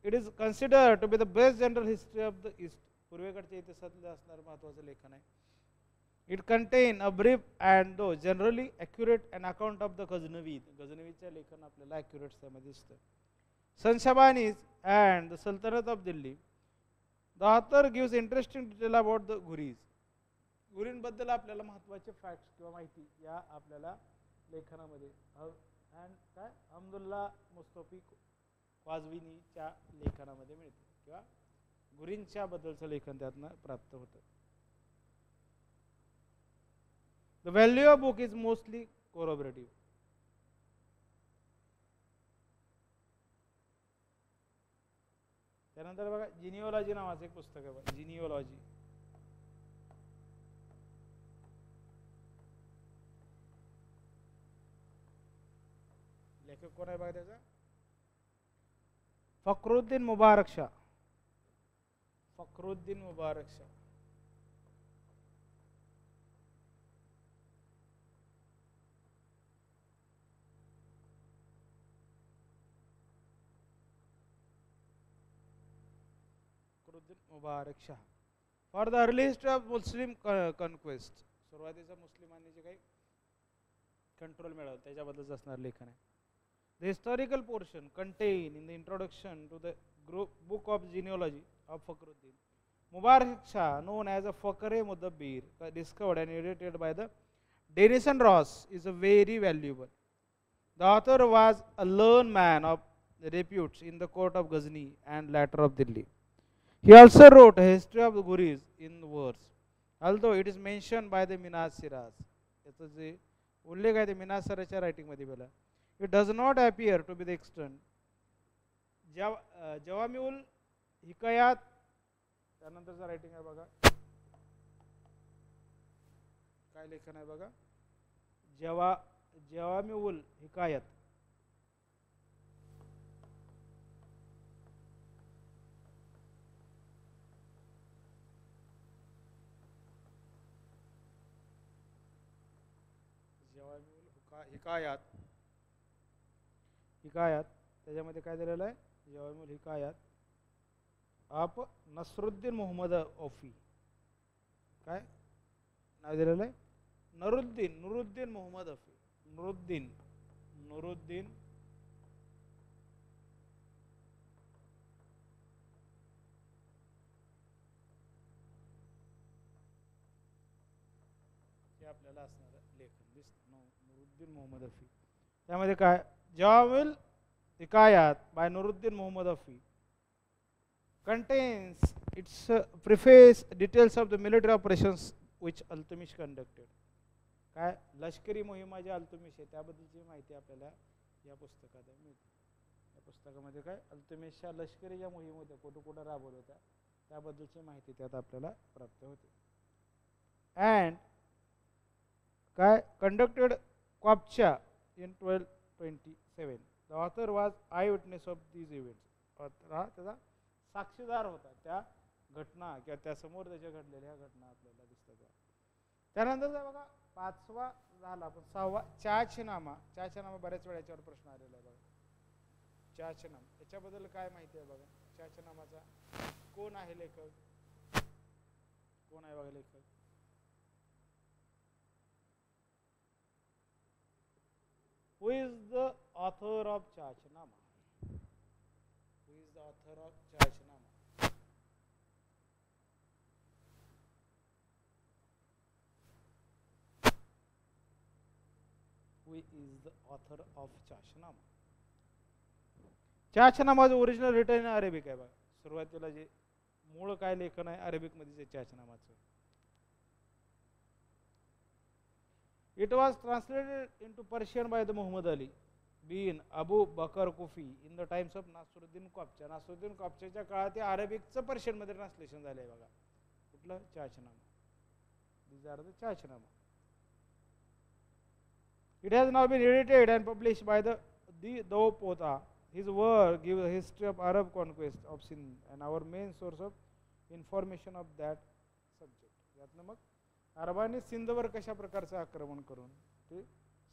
It is considered to be the best general history of the East. पूर्वेकडच्या इतिहासातले असणारं महत्त्वाचं लेखन आहे. It contains a brief and though generally accurate an account of the Ghaznavid. गझनवीच्या लेखन आपल्याला accurate त्यामध्ये दिसतं. Shanshabanis and the Sultanate of Delhi. The author gives interesting detail about the Ghuris. गुरींबद्दल आपल्याला महत्त्वाचे फॅक्ट्स किंवा माहिती या आपल्याला लेखनामध्ये काय हमदुल्ला मुस्तफी ख्वाजविनीच्या लेखनामध्ये मिळते किंवा गुरींच्या बद्दलचं लेखन त्यातनं प्राप्त होतं. The value of book is mostly corroborative. त्यानंतर बघा जिनिओलॉजी नावाचं एक पुस्तक आहे बघा जिनिओलॉजी. लेखक कोण आहे बघा त्याचा Fakhruddin Mubarak Shah. Fakhruddin Mubarak Shah. Mubarak Shah. For the early history of Muslim conquest सुरुवातीचा मुस्लिमांनी जे काही कंट्रोल मिळवलं त्याच्याबद्दलच असणार लेखन आहे. The historical portion contained in the introduction to the book of genealogy of Fakhruddin Mubarak Shah, known as a Fakhr-e-Mudabbir, discovered and edited by the Denison Ross, is a very valuable. The author was a learned man of repute in the court of Ghazni and later of Delhi. He also wrote a history of the Ghuris in verse, although it is mentioned by the Minas Siraz. याचा जे उल्लेख आहे ते Manas सिराजच्या writing मध्ये बघा. It does not appear to be the extent. जवामिउल हिकायात त्यानंतरचं writing आहे बघा काय लेखन आहे बघा जवामिउल हिकायत. हिकायात हिकायात त्याच्यामध्ये काय दिलेलं आहे जवामिउल हिकायात आप नसरुद्दीन मोहम्मद औफी काय नाव दिलेलं आहे नुरुद्दीन मोहम्मद औफी नुरुद्दीन हे आपल्याला असणारं लेखन दिसतं नुरुद्दीन मोहम्मद औफी. त्यामध्ये काय Jawamil Hikayat by Nuruddin Muhammad Afi contains its preface details of the military operations which Iltutmish conducted. काय लष्करी मोहिमा जी अल्तमिश आहे त्याबद्दलची माहिती आपल्याला या पुस्तकात मिळते. या पुस्तकामध्ये काय अल्तमिशच्या लष्करी ज्या मोहिमा होत्या कुठं कुठं राबवल्या होत्या त्याबद्दलची माहिती त्यात आपल्याला प्राप्त होते. अँड काय conducted Qabacha in 1227. The author was eyewitness of these events. Author हा त्याचा साक्षीदार होता त्या घटना किंवा त्यासमोर त्याच्या घडलेल्या घटना आपल्याला दिसतात. त्यानंतर बघा पाचवा झाला पण सहावा चाचनामा. चाचनामा बऱ्याच वेळा याच्यावर प्रश्न आलेला आहे बघा. चाचनामा याच्याबद्दल काय माहिती आहे बघा. चाचनामाचा कोण आहे लेखक, कोण आहे बघा लेखक. Who is the author of Chachanama? Who is the author of Chachanama? Who is the author of Chachanama? Chachanama is original written in Arabic आहे बघा. सुरुवातीला जे मूळ काय लेखन आहे अरेबिक मध्ये चाचनामाचं. It was translated into Persian by the Muhammad Ali bin Abu Bakr Kufi in the times of Nasruddin Qabcha. Nasruddin Qabchaच्या काळात ते अरेबिकचं पर्शियन मध्ये ट्रान्सलेशन झालंय बघा. कुठलं चाचनामा. These are the चाचनामा. It has now been edited and published by the Dawpota. His work gives a history of Arab conquest of Sindh and our main source of information of that subject. यातनं मग अरबांनी सिंधवर कशा प्रकारचं आक्रमण करून ते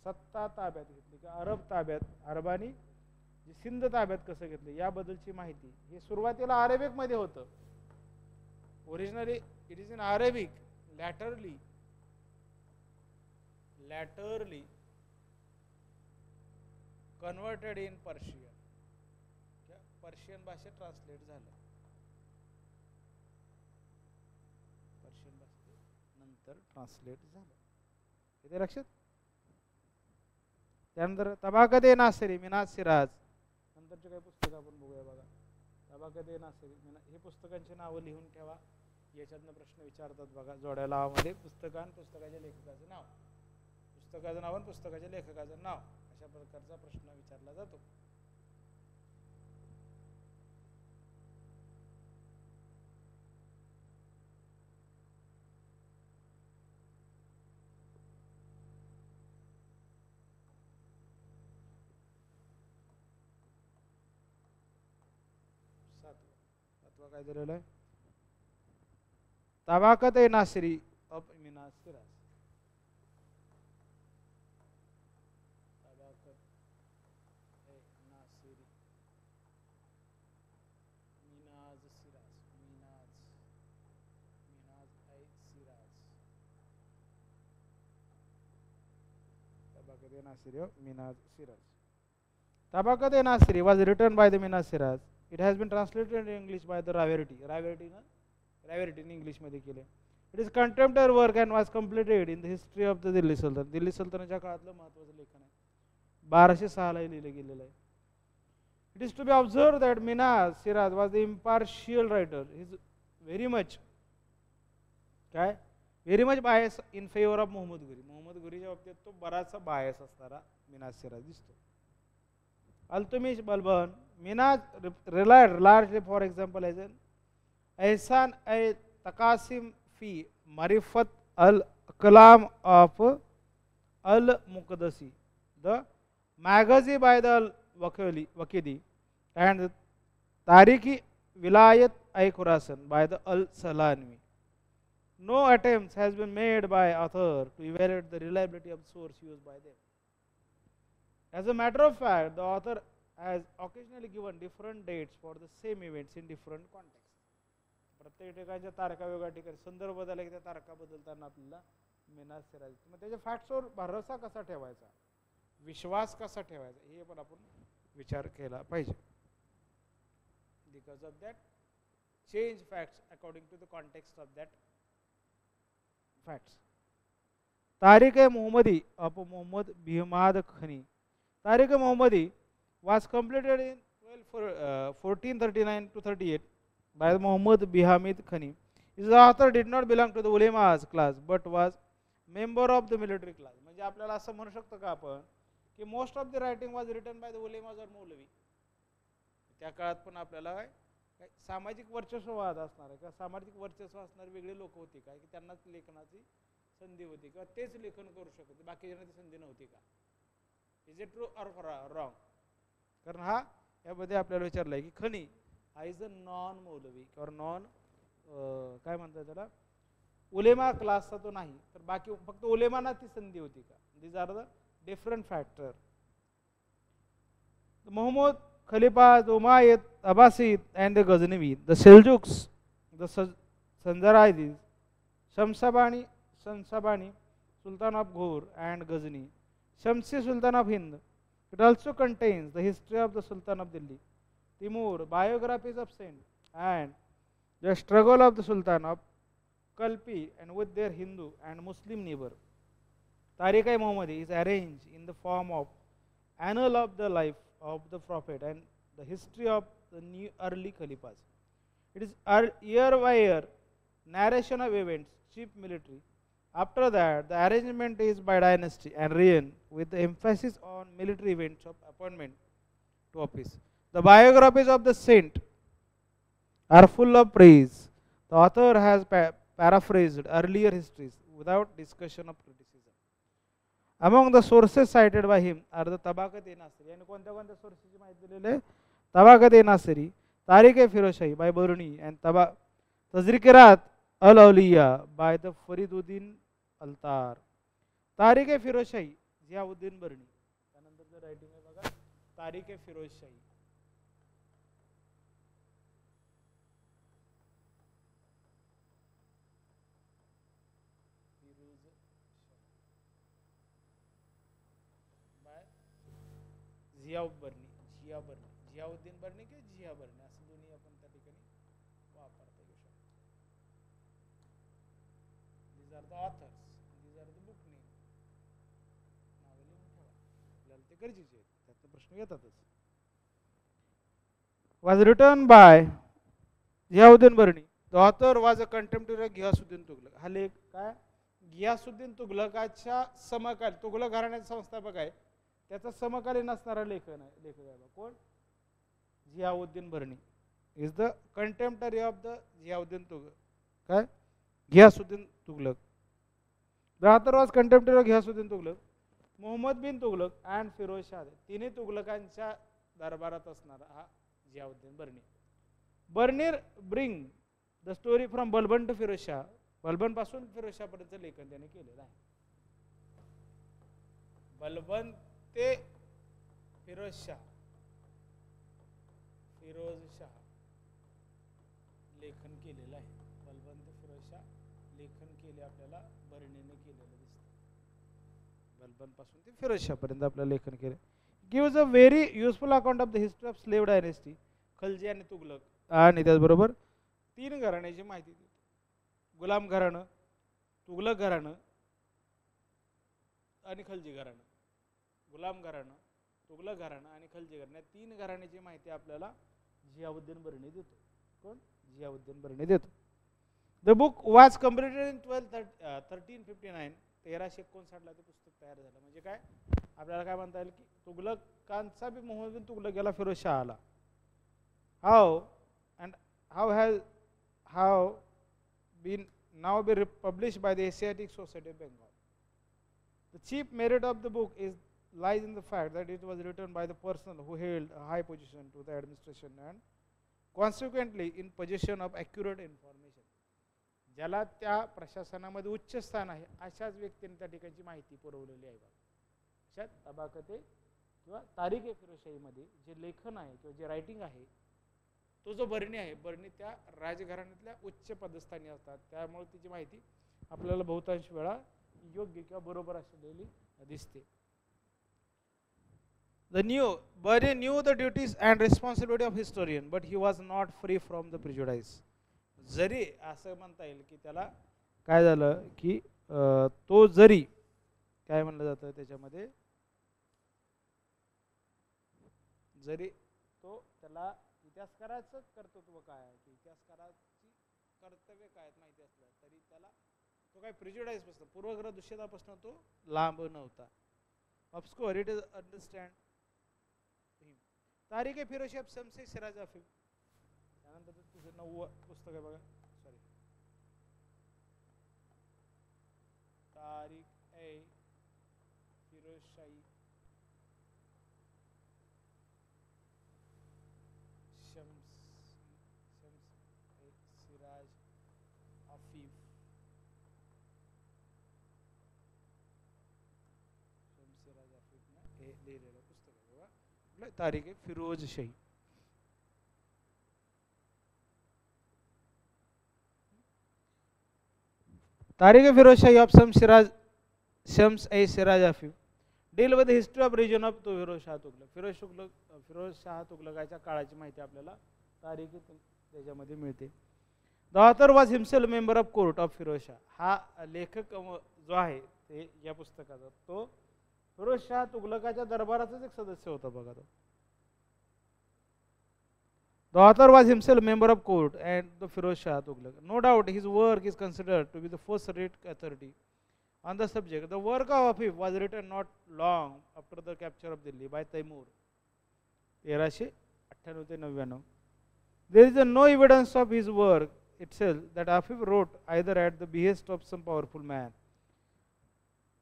सत्ता ताब्यात घेतली की अरब ताब्यात अरबांनी जी सिंध ताब्यात कसं घेतलं याबद्दलची माहिती हे सुरुवातीला अरेबिक मध्ये होतं. Originally it is in Arabic, laterally converted in Persian. Persian भाषेत ट्रान्सलेट झालं. पर्शियन भाषेत नंतर ट्रान्सलेट झालं. इथे लक्षात. त्यानंतर तबाकत-ए नासिरी मिनाज सिराज. नंतरचे काही पुस्तक आपण बघूया बघा. तबाकत-ए नासिरी हे पुस्तकांची नावं लिहून ठेवा. याच्यातनं प्रश्न विचारतात बघा जोड्या लावामध्ये पुस्तकान पुस्तकाच्या लेखकाचं नाव, पुस्तकाचं नाव आणि पुस्तकाच्या लेखकाचं नाव अशा प्रकारचा प्रश्न विचारला जातो. सातवा काय दिलेलं आहे. Tabaqat-e Nasiri of Minhaj Siraj. Tabaqat-e Nasiri Minhaj Siraj. Minhaj-e-Siraj. Tabaqat-e Nasiri of Minhaj Siraj. Thabaqat-e Nasiri was written by the Minaz Siraz. It has been translated in English by the Raverty. Raverty in English मध्ये केले. It is contemporary work and was completed in the history of the Delhi Sultan. Delhi सल्तनतच्या काळातलं महत्त्वाचं लेखन आहे. 1206 ला लिहिलं गेलेलं आहे. It is to be observed that Minaz Siraz was the impartial writer. He is very much biased in favor of Muhammad Ghori. Muhammad Ghoriच्या बाबतीत तो बराचसा बायस असणारा मिनाज सिराज दिसतो. Altamish Balban. Minaz relied largely, for example, as an Ihsan al-Taqasim fi Marifat al-Kalam of al-Muqaddasi, the Maghazi by the al-Waqidi, and Tarikhi Vilayat al-Khurasan by the al-Salani. No attempts has been made by author to evaluate the reliability of the source used by them. As a matter of fact, the author has occasionally given different dates for the same events in different contexts. प्रत्येक ठिकाणच्या तारखा वेगळ्या ठिकाणी संदर्भ बदलला की त्या तारखा बदलताना आपल्याला मिनाज सिराज. मग त्याच्या फॅक्ट्सवर भरोसा कसा ठेवायचा, विश्वास कसा ठेवायचा हे पण आपण विचार केला पाहिजे. Because of that change facts according to the context of that facts. Tarikh-e-Muhammadi of Muhammad Bihmad Khani. Tariq-e-Mohammadi was completed in 1439 to 38 by Muhammad Bihamid Khani. His author did not belong to the ulemas class but was member of the military class. म्हणजे आपल्याला असं म्हणू शकतो का आपण की most of the writing was written by the उलेमाज और मौलवी. त्या काळात पण आपल्याला काय सामाजिक वर्चस्ववाद असणार आहे किंवा सामाजिक वर्चस्व असणारे वेगळे लोक होते काय की त्यांनाच लेखनाची संधी होती किंवा तेच लेखन करू शकत होते, बाकीच्यांना ती संधी नव्हती का? Is it true or wrong? कारण हा यामध्ये आपल्याला विचारलं आहे की खनी हा इज अ नॉन मौलवी किंवा नॉन काय म्हणतात त्याला उलेमा क्लासचा तो नाही, तर बाकी फक्त उलेमाना ती संधी होती का? These are the different factor. Muhammad Khalifas, the Umayyad, Abbasid, and the Ghaznavid, the Seljuks, the Sanjaridis, Shamsabani, Sultan of Ghor and Ghazni, Shamsi Sultan of Hind. It also contains the history of the Sultan of Delhi, Timur, biographies of saints, and the struggle of the Sultan of Kalpi and with their Hindu and Muslim neighbor. Tariq-i-Muhammadi is arranged in the form of annal of the life of the Prophet and the history of the new early Khalifas. It is year by year narration of events, chief military. After that, the arrangement is by dynasty and reign with the emphasis on military events of appointment to office. The biographies of the saint are full of praise. The author has paraphrased earlier histories without discussion of criticism. Among the sources cited by him are the Tabaqat-e-Nasiri. Yani कोणत्या कोणत्या सोर्सेसची माहिती दिलेली आहे? Tabaqat-e-Nasiri, Tariq-e-Firozshahi by Biruni, and Tazkirat al-Awliya by the Fariduddin Altar. Tariq-e-Firozshahi, Ziauddin Biruni. त्यानंतर writing आहे बघा Tariq-e-Firozshahi. Ziauddin Bernie की जिया Bernie असं दोन्ही आपण त्या ठिकाणी वापरता येऊ शकतो. These are the authors, these are the book name. नावे लिहून ठेवा, आपल्याला ते गरजेचे आहे, त्यातले प्रश्न येतातच. Was written by Ziauddin Biruni. The author was a contemporary of Ghiyasuddin Tughlaq. हा लेख काय गियासुद्दीन तुघलकाच्या समकालीन, तुघलक घराण्याचे संस्थापक आहे, त्याचा समकालीन असणारा लेखक आहे कोण? Ziauddin Barani is the contemporary of the Ziauddin Tughlaq. काय? Ghiyasuddin Tughlaq. The author was contemporary of Ghiyasuddin Tughlaq, Muhammad bin Tughlaq and Firoz Shah. तिन्ही तुघलकांच्या दरबारात असणारा हा जियाउद्दीन बर्नी. बर्नीर bring the story from Balban to Firoz Shah. Balban पासून फिरोज शाह पर्यंत लेखन त्याने केलेलं आहे. बलबन ते फिरोज शाह लेखन केलेलं आहे. बलबन ते फिरोज शाह लेखन केले आपल्याला बर्नीने केलेलं दिसतं. बलबन पासून ते फिरोज शाह पर्यंत आपल्याला लेखन केले. Gives a very useful account of the history of slave dynasty, Khalji आणि तुघलक, आणि त्याचबरोबर तीन घराण्याची माहिती देतो. गुलाम घराणं, तुघलक घराणं आणि खलजी घराणं. गुलाम घराणं, तुघलक घराणं आणि खलजी घराणं या तीन घराण्याची माहिती आपल्याला जियाउद्दीन बर्नी देतो. कोण? जियाउद्दीन बर्नी देतो. The book was completed in 1359. 1359 ते पुस्तक तयार झालं. म्हणजे काय आपल्याला काय म्हणता येईल की तुघलकांचा बी मोहम्मद बिन तुघलक गेला फिरोज शाह आला. हाव been now be published by the Asiatic Society of Bengal. The chief merit of the book lies in the fact that it was written by the person who held a high position to the administration and consequently in possession of accurate information. ज्याला त्या प्रशासनामध्ये उच्च स्थान आहे अशाच व्यक्तीने त्या ठिकाणची माहिती पुरवलेली आहे. अशात तबाकते किंवा तारीख-ए-फिरोजशाहीमध्ये जे लेखन आहे किंवा जे रायटिंग आहे तो जो बर्नी आहे, बर्नी त्या राजघराण्यातल्या उच्च पदस्थानी असतात, त्यामुळे तिची माहिती आपल्याला बहुतांश वेळा योग्य किंवा बरोबर असलेली दिसते. Birni knew the duties and responsibility of historian, but he was not free from the prejudice. जरी असं म्हणता येईल की त्याला काय झालं की तो जरी काय म्हणलं जातं त्याच्यामध्ये, जरी तो त्याला इतिहासकाराचं कर्तृत्व काय आहे की इतिहासकाराची कर्तव्य काय आहेत माहिती असलं तरी त्याला तो काय प्रिज्युडाइज पासून पूर्वग्रह दूषितापासून तो लांब नव्हता. ऑब्स्क्युअर इट इज अंडरस्टँड हिम. तारिक ए फिरोज शाह शमसे सिराज आफिफ. त्यानंतर तुझं 9वं पुस्तक आहे बघा, सॉरी, तारिक ए फिरोज शाही शम्स ए सिराज आफिफ. शमसिराज आफिफनं हे लिहिलेलं पुस्तक आहे बघा, कुठलं? तारिक ए फिरोज शाही. तारिक ए फिरोज शाही of Shams A. Siraj Afif deal with the history of region of Firoz Shah Tughlaq. Firoz Shah तुगलकाच्या काळाची माहिती आपल्याला तारिक त्याच्यामध्ये मिळते. The author was himself member of court of Firoz Shah. हा लेखक जो आहे ते या पुस्तकाचा तो फिरोज शाह तुगलकाच्या दरबाराचाच एक सदस्य होता बघा तो. The author was himself member of court and the Firoz Shah Tughlaq. No doubt his work is considered to be the first-rate authority on the subject. The work of Afif was written not long after the capture of Delhi by Taimur, 1398 ते 99. There is no evidence of his work itself that Afif wrote either at the behest of some powerful man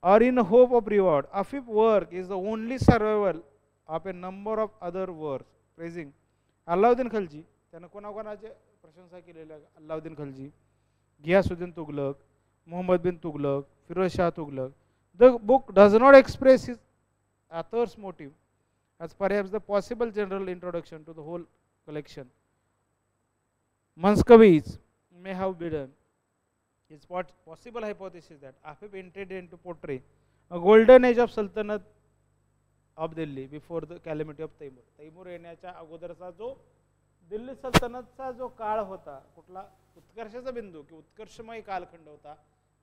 or in hope of reward. Afif's work is the only survival of a number of other works praising Allauddin Khalji. त्यानं कोणाकोणाचे प्रशंसा केलेल्या? अल्लाउद्दीन खलजी, गियासुद्दीन तुगलक, मोहम्मद बिन Tughlaq, Firoz Shah Tughlaq. The book does not express his author's motive as perhaps the possible general introduction to the whole collection. Muscovy may have been his possible hypothesis that Afif intended to portray a golden age of Sultanate of Delhi before the calamity of Taimur. Timur येण्याच्या अगोदरचा जो दिल्ली सल्तनतचा जो काळ होता, कुठला उत्कर्षाचा बिंदू किंवा उत्कर्षमय कालखंड होता,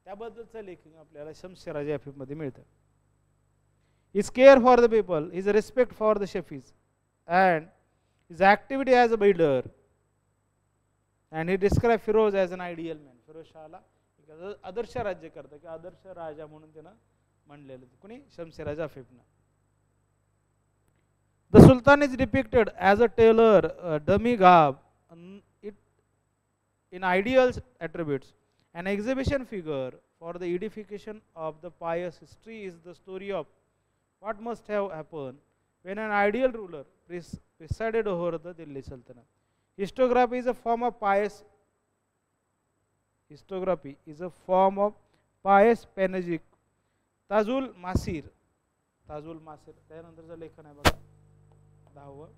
त्याबद्दलचं लेखन आपल्याला शम्स सिराज आफिफ मध्ये मिळतं. His care for the people, his respect for the Shafis, and his activity as a builder, and he described Firoz as an ideal man. Firoz शाहला एक आदर्श राज्यकर्ता किंवा आदर्श राजा म्हणून त्यानं म्हणलेलं. कोणी? Shams Siraj आफिफनं. The Sultan is depicted as a tailor, a dummy garb, in ideal attributes. An exhibition figure for the edification of the pious history is the story of what must have happened when an ideal ruler presided over the Delhi Sultanate. Historiography is a form of pious panegyric. Tajul Masir त्यानंतरचं लेखन आहे बघा 10वं.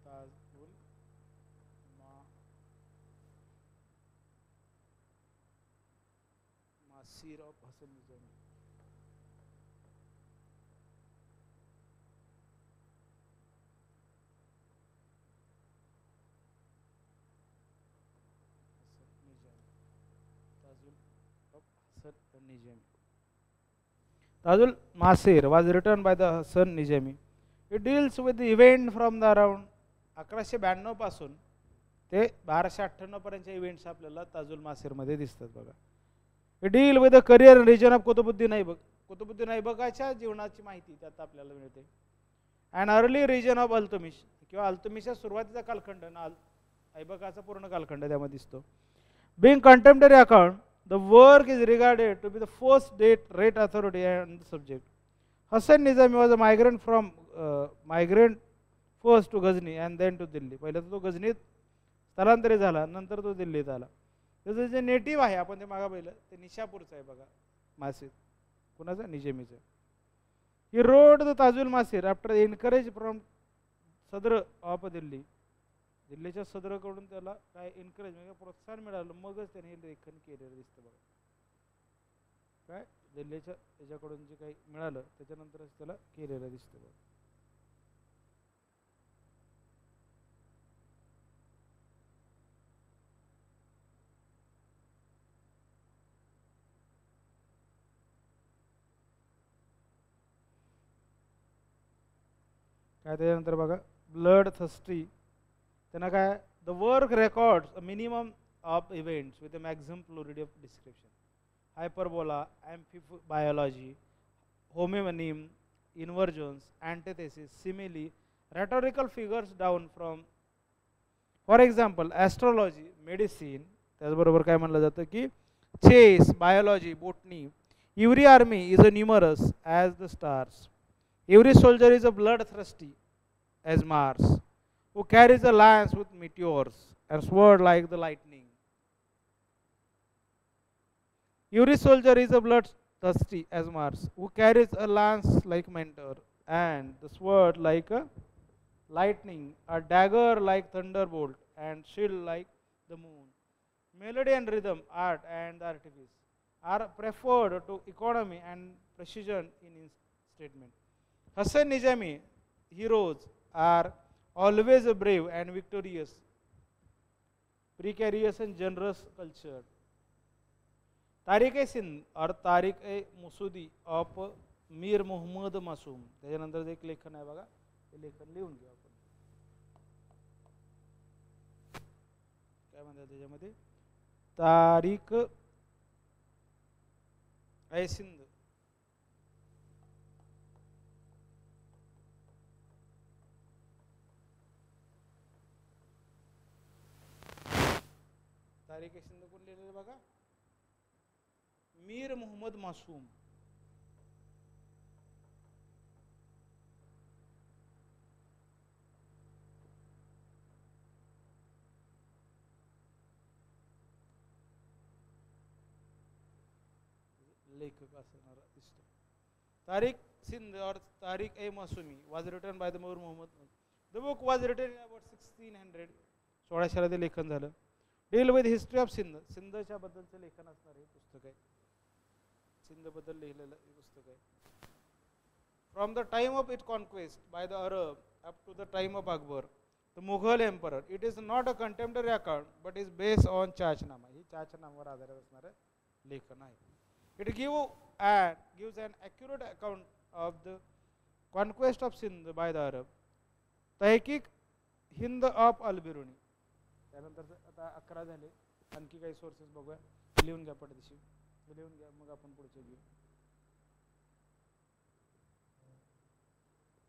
Tajul Masir of Hasan Nizami. Tajul Masir was written by the Hasan Nizami. It deals with the event from the around 1192 पासून ते 1298 पर्यंतचे events आपल्याला ताजुल मासिर मध्ये दिसतात बघा. It deal with the career and region of Qutubuddin Aibak. Qutubuddin ऐबकाच्या जीवनाची माहिती त्यात आपल्याला मिळते. And early region of अल्तमिश किंवा अल्तमिशच्या सुरुवातीचा कालखंड ना ऐबकाचा पूर्ण कालखंड त्यामध्ये दिसतो. Being contemporary account, the work is regarded to be the first rate authority on the subject. Hasan Nizami was a migrant first to Ghazni and then to Delhi. पहिला तो गझनीत स्थलांतरित झाला, नंतर तो दिल्लीत आला. त्याचं जे नेटिव्ह आहे आपण ते मागा पाहिलं ते निशापूरचं आहे बघा. मासिर कुणाचं? निजामीचं. He wrote the Tajul Masir after encourage from Sadr of Delhi. दिल्लीच्या सदरकडून त्याला काय एनकरेज म्हणजे प्रोत्साहन मिळालं, मगच त्याने हे लेखन केलेलं दिसतं बघा. काय दिल्लीच्या याच्याकडून जे काही मिळालं त्याच्यानंतरच त्याला केलेलं दिसतं बघा. काय त्याच्यानंतर बघा ब्लड थर्स्टी. त्यांना काय the work records a minimum of events with a maximum plurality of description. Hyperbola, amphibiology, homonym, inversions, antithesis, simile, rhetorical figures down from, for example, astrology, medicine. त्याचबरोबर काय म्हणलं जातं की chess, biology, botany. Every army is a numerous as the stars. Every soldier is a bloodthirsty as Mars, who carries a lance with meteors and sword like the lightning. Every soldier is a bloodthirsty as Mars, who carries a lance like Mentor, and the sword like a lightning, a dagger like thunderbolt, and shield like the moon. Melody and rhythm, art and artifice are preferred to economy and precision in statement. Hassan Nizami heroes are always brave and victorious, precarious and generous culture. तारिक-ए-सिंध और तारिक-ए-मसुदी of Mir Mohammed मासूम. त्याच्यानंतर एक लेखन आहे बघा, ते लेखन लिहून घ्या आपण. काय म्हणतात त्याच्यामध्ये तारिक-ए-सिंध. तारिक-ए-सिंध कोण लिहिलेलं बघा, मीर मोहम्मद मासूम. लेखक असणार दिसतो. तारिक सिंध और तारिक-ए-मासूमी was written by the Mir Muhammad. The book was written in about 1600. 1600 ते लेखन झालं. Deal with history of Sindh. सिंधच्या बद्दलचं लेखन असणार हे पुस्तक आहे. सिंध बद्दल लिहिलेलं हे पुस्तक आहे. From the time of its conquest by the Arab up to the time of Akbar, the Mughal emperor, it is not a contemporary account but is based on चाचनामा. ही चाचनामावर आधारित असणारं लेखन आहे. It gives an accurate account of the conquest of Sindh by the Arab. तहकीक Hind of अल-बिरुनी. त्यानंतर आता 11 झाले. आणखी काही सोर्सेस बघूया. लिहून घ्या पटदिशी. लिहून घ्या, मग आपण पुढचे घेऊ.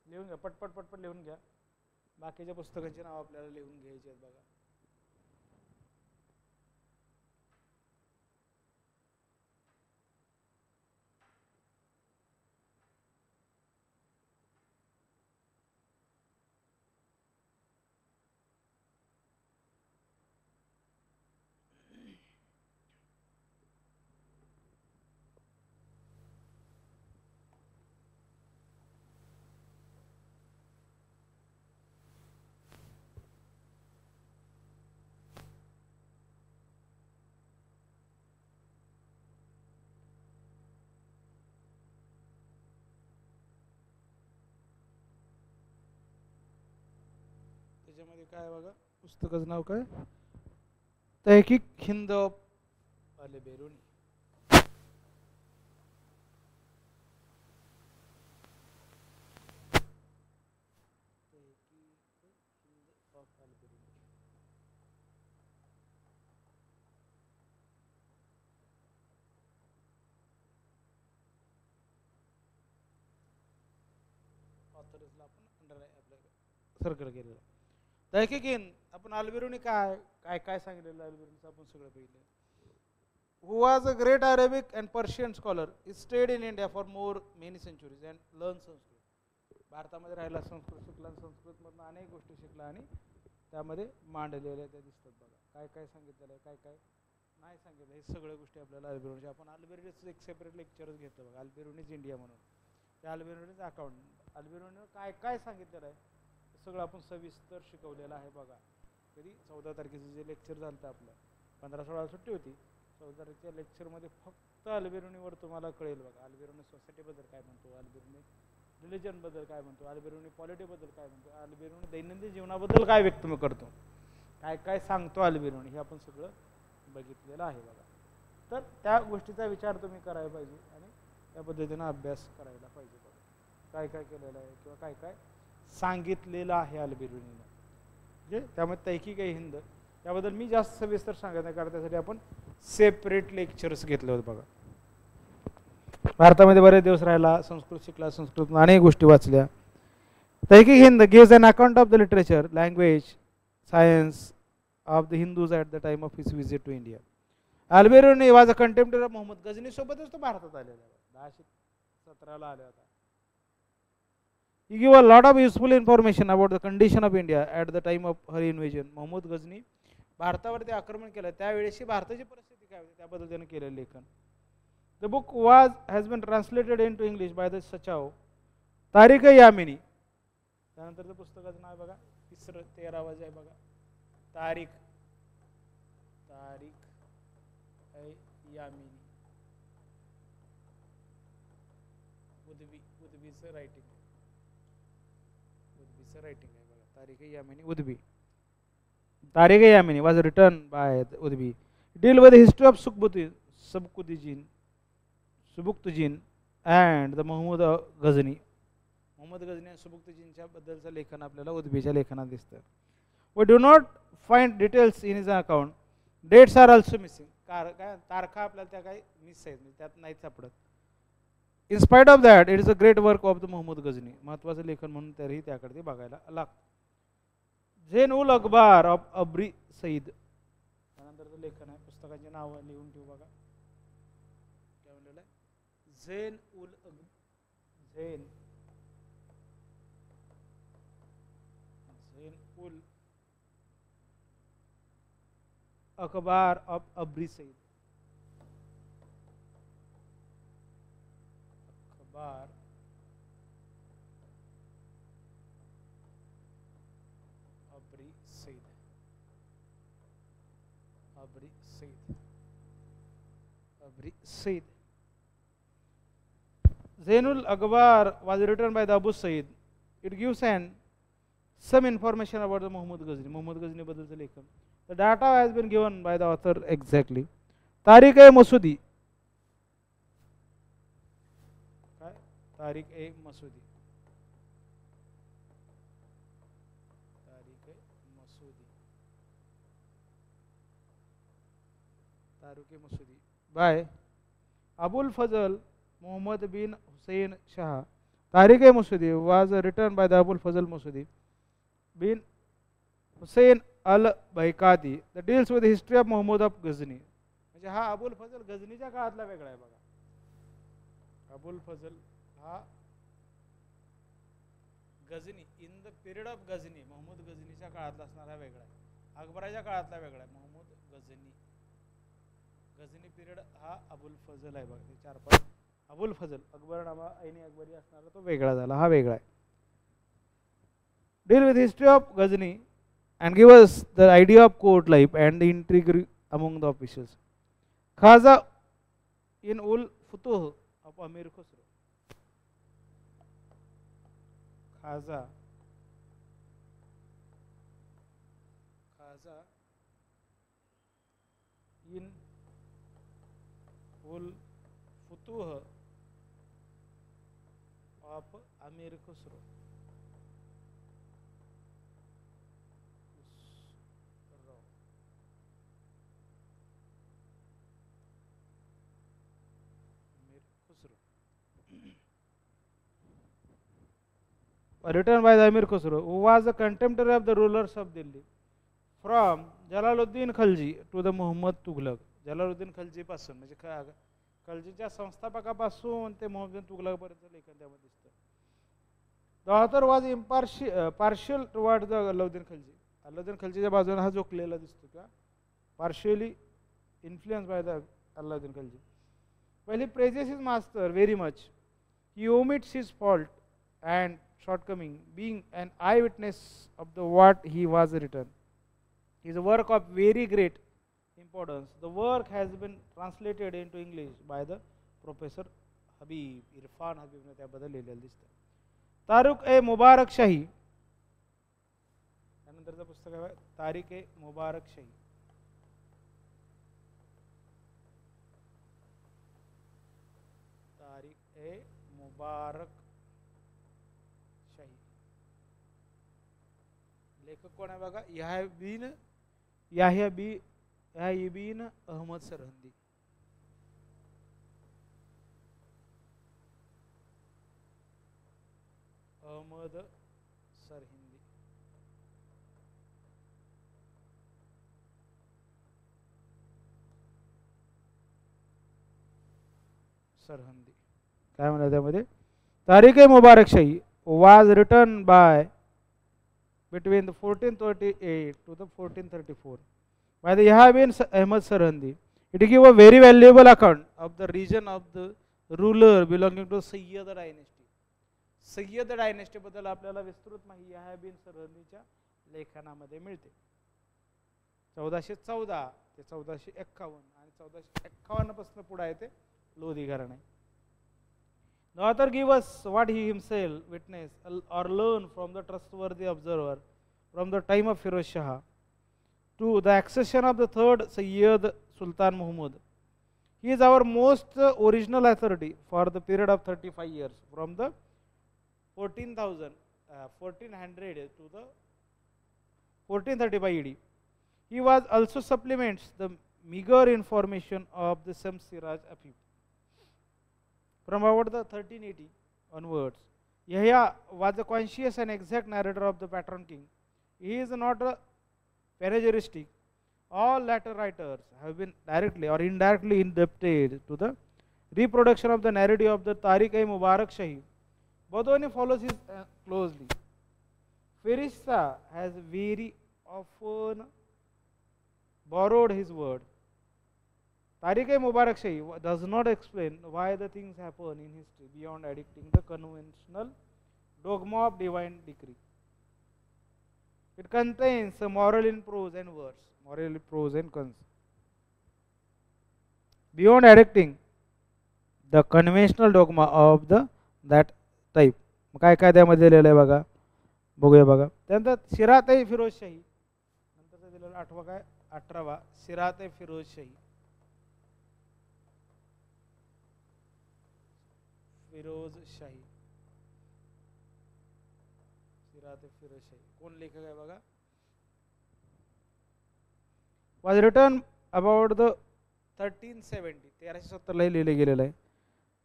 लिहून घ्या, पटपट पटपट लिहून घ्या. बाकीच्या पुस्तकांची नाव आपल्याला लिहून घ्यायची आहेत बघा. त्याच्यामध्ये काय बघा, पुस्तकाचं नाव काय, तहकीक हिंद ऑफ अल-बिरुनी. ऑथर्सला आपण अंडर सर्कल केलेलं. तहकीकीन आपण अल-बिरुनी काय काय काय सांगितलेलं अल-बिरुनीचं आपण सगळं पाहिलं. Who was a great Arabic and Persian scholar, he stayed in India for many centuries and learned Sanskrit. भारतामध्ये राहिला, संस्कृत शिकला, संस्कृतमधून अनेक गोष्टी शिकला आणि त्यामध्ये मांडलेल्या त्या दिसतात बघा. काय काय सांगितलेलं आहे, काय काय नाही सांगितलं, हे सगळ्या गोष्टी आपल्याला अल-बिरुनीच्या. आपण अल-बिरुनीचं एक सेपरेट लेक्चरच घेतो बघा, अल-बिरुनीज इंडिया म्हणून. त्या अल-बिरुनीचं अकाउंट, अल-बिरुनीनं काय काय सांगितलेलं आहे सगळं आपण सविस्तर शिकवलेलं आहे बघा. कधी 14 तारखेचं जे लेक्चर झालं होतं आपलं, 15-16 सुट्टी होती, 14 तारखेच्या लेक्चरमध्ये फक्त अल-बिरुनीवर तुम्हाला कळेल बघा. अल-बिरुनी सोसायटीबद्दल काय म्हणतो, अल-बिरुनी रिलिजनबद्दल काय म्हणतो, अल-बिरुनी पॉलिटीबद्दल काय म्हणतो, अल-बिरुनी दैनंदिन जीवनाबद्दल काय व्यक्त करतो, काय काय सांगतो अल-बिरुनी, हे आपण सगळं बघितलेलं आहे बघा. तर त्या गोष्टीचा विचार तुम्ही करायला पाहिजे आणि त्या पद्धतीनं अभ्यास करायला पाहिजे बघा. काय काय केलेलं आहे किंवा काय काय सांगितलेलं आहे अल-बिरुनीनं. त्यामुळे तैकिक ए हिंद त्याबद्दल मी जास्त सविस्तर सांगत नाही, कारण त्यासाठी आपण सेपरेट लेक्चर्स घेतले होते. बघा, भारतामध्ये बरेच दिवस राहिला, संस्कृत शिकला, संस्कृत अनेक गोष्टी वाचल्या. तैकिक Hind gives an account of the literature, language, science of the Hindus at the time of his visit to India. Al-Biruni was a contemporary of Muhammad Ghazni सोबतच तो भारतात आलेला, 1017 ला आला होता. He gave a lot of useful information about the condition of India at the time of her invasion. Mohammed Ghazni भारतावरती आक्रमण केलं त्यावेळेशी भारताची परिस्थिती काय होती त्याबद्दल त्याने केलेलं लेखन. The book has been translated into English by the Sachau. तारिक यामिनी, त्यानंतरचं पुस्तकाचं नाव बघा, 13वा आहे बघा, तारिक यामिनी, उद्बीचं रायटिंग आहे बघा, तारिक Yamini उद्बी. Tariq Yamini was written by Udbi. Deal with the history of Subuktuddin and the Muhammad Ghazni. Muhammad Ghazni and Subuktuddinच्या बद्दलचं लेखन आपल्याला उद्बीच्या लेखनात दिसतं. We do not find details in his account. Dates are also missing. तारखा आपल्याला त्या काही miss आहेत, त्यात नाही सापडत. In spite of that, it is a great work of the Muhammad Ghazni. महत्त्वाचं लेखन म्हणून तरीही त्याकडे बघायला लागतं. झैन अखबार ऑफ अब्री सईद, त्यानंतरचं लेखन आहे, पुस्तकाचे नाव लिहून ठेवू बघा. काय म्हणलेलं आहे? झैन उल अखबार ऑफ अब्री सईद. अखबार Abri Said. Zainul Akbar was written by the Abu Said. It gives some information about the Muhammad Ghazni. Muhammad Ghazni बद्दलचं लेखन. The data has been given by the author exactly. Tariq-e-Masudi. Tariq-e-Masudi. Tariq-e-Masudi by Abul Fazl Muhammad bin Hussain Shah. Tariq-e-Masudi was written by the Abul Fazl Masudi bin Hussain al-Baikati that deals with the history of Muhammad of Ghazni. म्हणजे हा अबुल फजल गझनीच्या काळातला वेगळा आहे बघा. अबुल फजल हा Ghazni in the period of Ghazni, Mohammad गझनीच्या काळातला असणारा वेगळा आहे. अकबराच्या काळातला वेगळा आहे. मोहम्मद गझनी पिरियड हा अबुल फजल आहे बघा. 4-5 अबुल फजल अकबरनामा ऐनी अकबरी असणारा तो वेगळा झाला, हा वेगळा आहे. Deal with the history of Ghazni and give us the idea of court life and the intrigue among the officials. Khaza in ul Futuh of Amir Khusro. Khaza in ul Futuh of Amir Khusro. Written by the Amir Khusro, who was a contemporary of the rulers of Delhi, from Jalaluddin Khalji to the Muhammad Tughlaq. Jalaluddin Khalji पासून म्हणजे खलजीच्या संस्थापकापासून ते मुहम्मद तुगलक पर्यंत लेखन त्यामध्ये दिसतं. The author was partial towards the Alauddin Khalji. Alauddin खलजीच्या बाजूने हा झोकलेला दिसतो का, partially influenced by the Alauddin Khalji. While he praises his master very much, he omits his fault and shortcoming, being an eyewitness of the what he was written. It is a work of very great importance. The work has been translated into English by the Professor Habib, Irfan Habib ने त्याबद्दल लिहिलेलं दिसतं. तारिक-ए-मुबारक शाही, त्यानंतरचं पुस्तक आहे तारिक-ए-मुबारक शाही. तारिक-ए-मुबारक लेखक कोण आहे बघा, याह्या बिन अहमद सरहंदी. अहमद सरहिंदी. सरहंदी काय म्हणा त्यामध्ये, तारीख-ए-मुबारक-शाही was written by between the 1438 to the 1434 by the Yahya bin Ahmad Sarhandi. It gives a very valuable account of the region of the ruler belonging to Sayyid dynasty. Sayyid dynasty बद्दल आपल्याला विस्तृत माहिती याह्या बिन सरहंदीच्या लेखनामध्ये मिळते. 1414 ते 1451 आणि 1451 पासून पुढे आहे ते लोधी घराणे. The author gives us what he himself witnessed or learned from the trustworthy observer from the time of Firoz Shah to the accession of the third Sayyid Sultan Muhammad. He is our most original authority for the period of 35 years from the 1400 to the 1435 AD. He was also supplements the meager information of the Shams Siraj Afif. From about the 1380 onwards, Yahya was a conscious and exact narrator of the patron king. He is not a panegyristic. All later writers have been directly or indirectly indebted to the reproduction of the narrative of the Tariq-e-Mubarak-Shahi. Bodoni follows his closely. Firoz Shah has very often borrowed his word. Tariq-e-Mubarak-Shahi does not explain why the things happen in history beyond addicting the conventional dogma of divine decree. It contains a moral in prose and verse, moral in prose and cons. Beyond addicting the conventional dogma of the that type. काय काय त्यामध्ये दिलेलं आहे बघा, बघूया बघा. त्यानंतर सिरात-ए-फिरोजशाही, नंतरचा दिलेला 8वा काय 18वा सिरात-ए-फिरोजशाही. फिरोजशाही, सिरात-ए-फिरोजशाही कोण लेखक आहे बघा. was written about the 1370 1370 ला लिहिले गेलेलं आहे.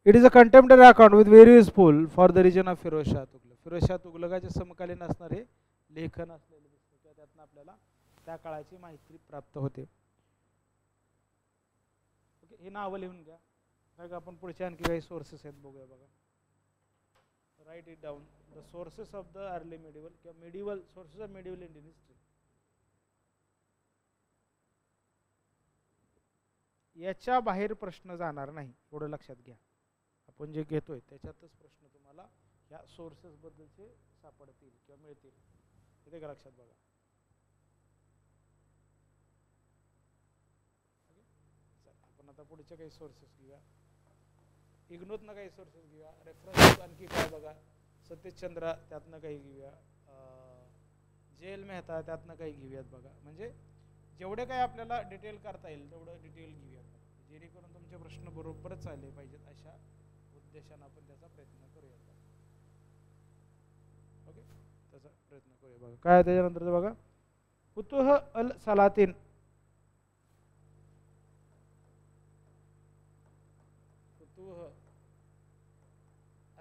It is a contemporary account with very useful for the region of Firoz Shah Tughlaq. Firoz Shah तुघलकाचे समकालीन असणारे लेखन असलेले दिसते, त्यातून आपल्याला त्या काळाची माहिती प्राप्त होते. ओके, हे नावं लिहून घ्या. काय आपण पुढचे आणखी काही सोर्सेस आहेत बघूया बघा. Write it down. The sources of the early medieval किंवा medieval sources of medieval Indian history. याच्या बाहेर प्रश्न जाणार नाही, एवढं लक्षात घ्या. आपण जे घेतोय त्याच्यातच प्रश्न तुम्हाला या सोर्सेस बद्दलचे सापडतील किंवा मिळतील, हे का लक्षात बघा. आपण आता पुढचे काही सोर्सेस घेऊया. इग्नोतनं काही सोर्सेस घेऊया. रेफरन्स आणखी काय बघा, सतीशचंद्र त्यातनं काही घेऊया. जेल मेहता त्यातनं काही घेऊयात बघा. म्हणजे जेवढे काही आपल्याला डिटेल करता येईल तेवढं डिटेल घेऊयात, जेणेकरून तुमचे प्रश्न बरोबरच आले पाहिजेत अशा उद्देशानं आपण त्याचा प्रयत्न करूयात. ओके, त्याचा प्रयत्न करूया बघा. काय त्याच्यानंतर बघा, फुतुह अल सलातीन. फुतुह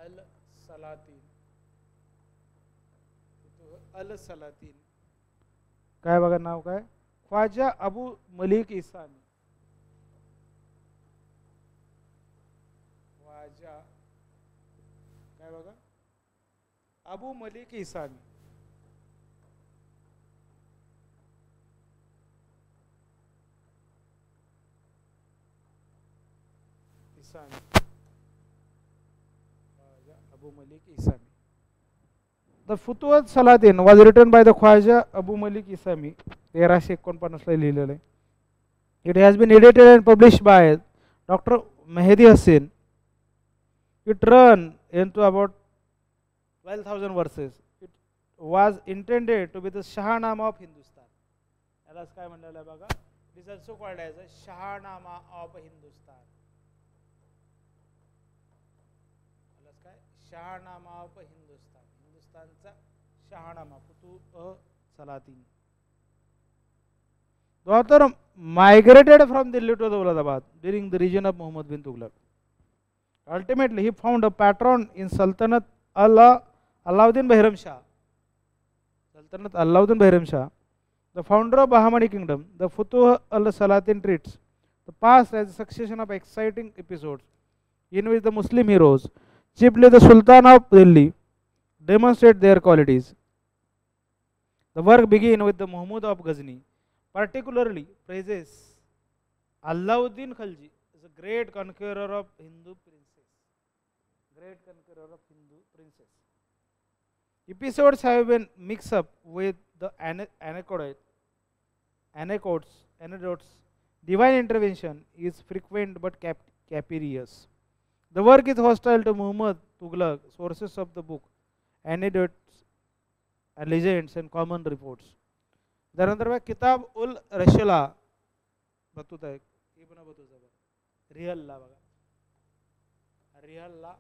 अल सलातीन, फुतुह अल सलातीन काय बघा नाव काय, ख्वाजा अबू मलिक इसामी. ख्वाजा काय बघा, Abu Malik Isami. Isami, Khwaja Abu Malik Isami. The Futuhat Salatin was written by the Khwaja Abu Malik Isami. 1349 ला लिहिलेलं आहे. It has been edited and published by Dr. Mehdi Hassan. It ran into about 12,000 verses. It was intended to be the Shahnama of Hindustan. यालाच काय म्हणलेलं आहे बघा. It is also called as a Shahnama of Hindustan. यालाच काय, Shahnama of Hindustan. हिंदुस्तानचा शहानामा. Futuh Salatin. The author migrated from Delhi to Daulabad during the region of Muhammad bin Tughlaq. Ultimately, he found a patron in Sultanate Alauddin Bahram Shah. Sultanate Alauddin Bahram Shah, the founder of Bahmani kingdom. The Futuh al-Salatin treats the past as a succession of exciting episodes in which the Muslim heroes, chiefly the Sultan of Delhi, demonstrate their qualities. The work begins with the Muhammad of Ghazni, particularly praises Alauddin Khalji as a great conqueror of Hindu princess. Great conqueror of Hindu princess. Episodes have been mixed up with the anecdotes. Divine intervention is frequent but capricious. The work is hostile to Muhammad Tughlaq, sources of the book, anecdotes, and legends and common reports. त्यानंतर बघा किताब उल रशला बतूत आहे, रिहल्ला बघा, रिहल्ला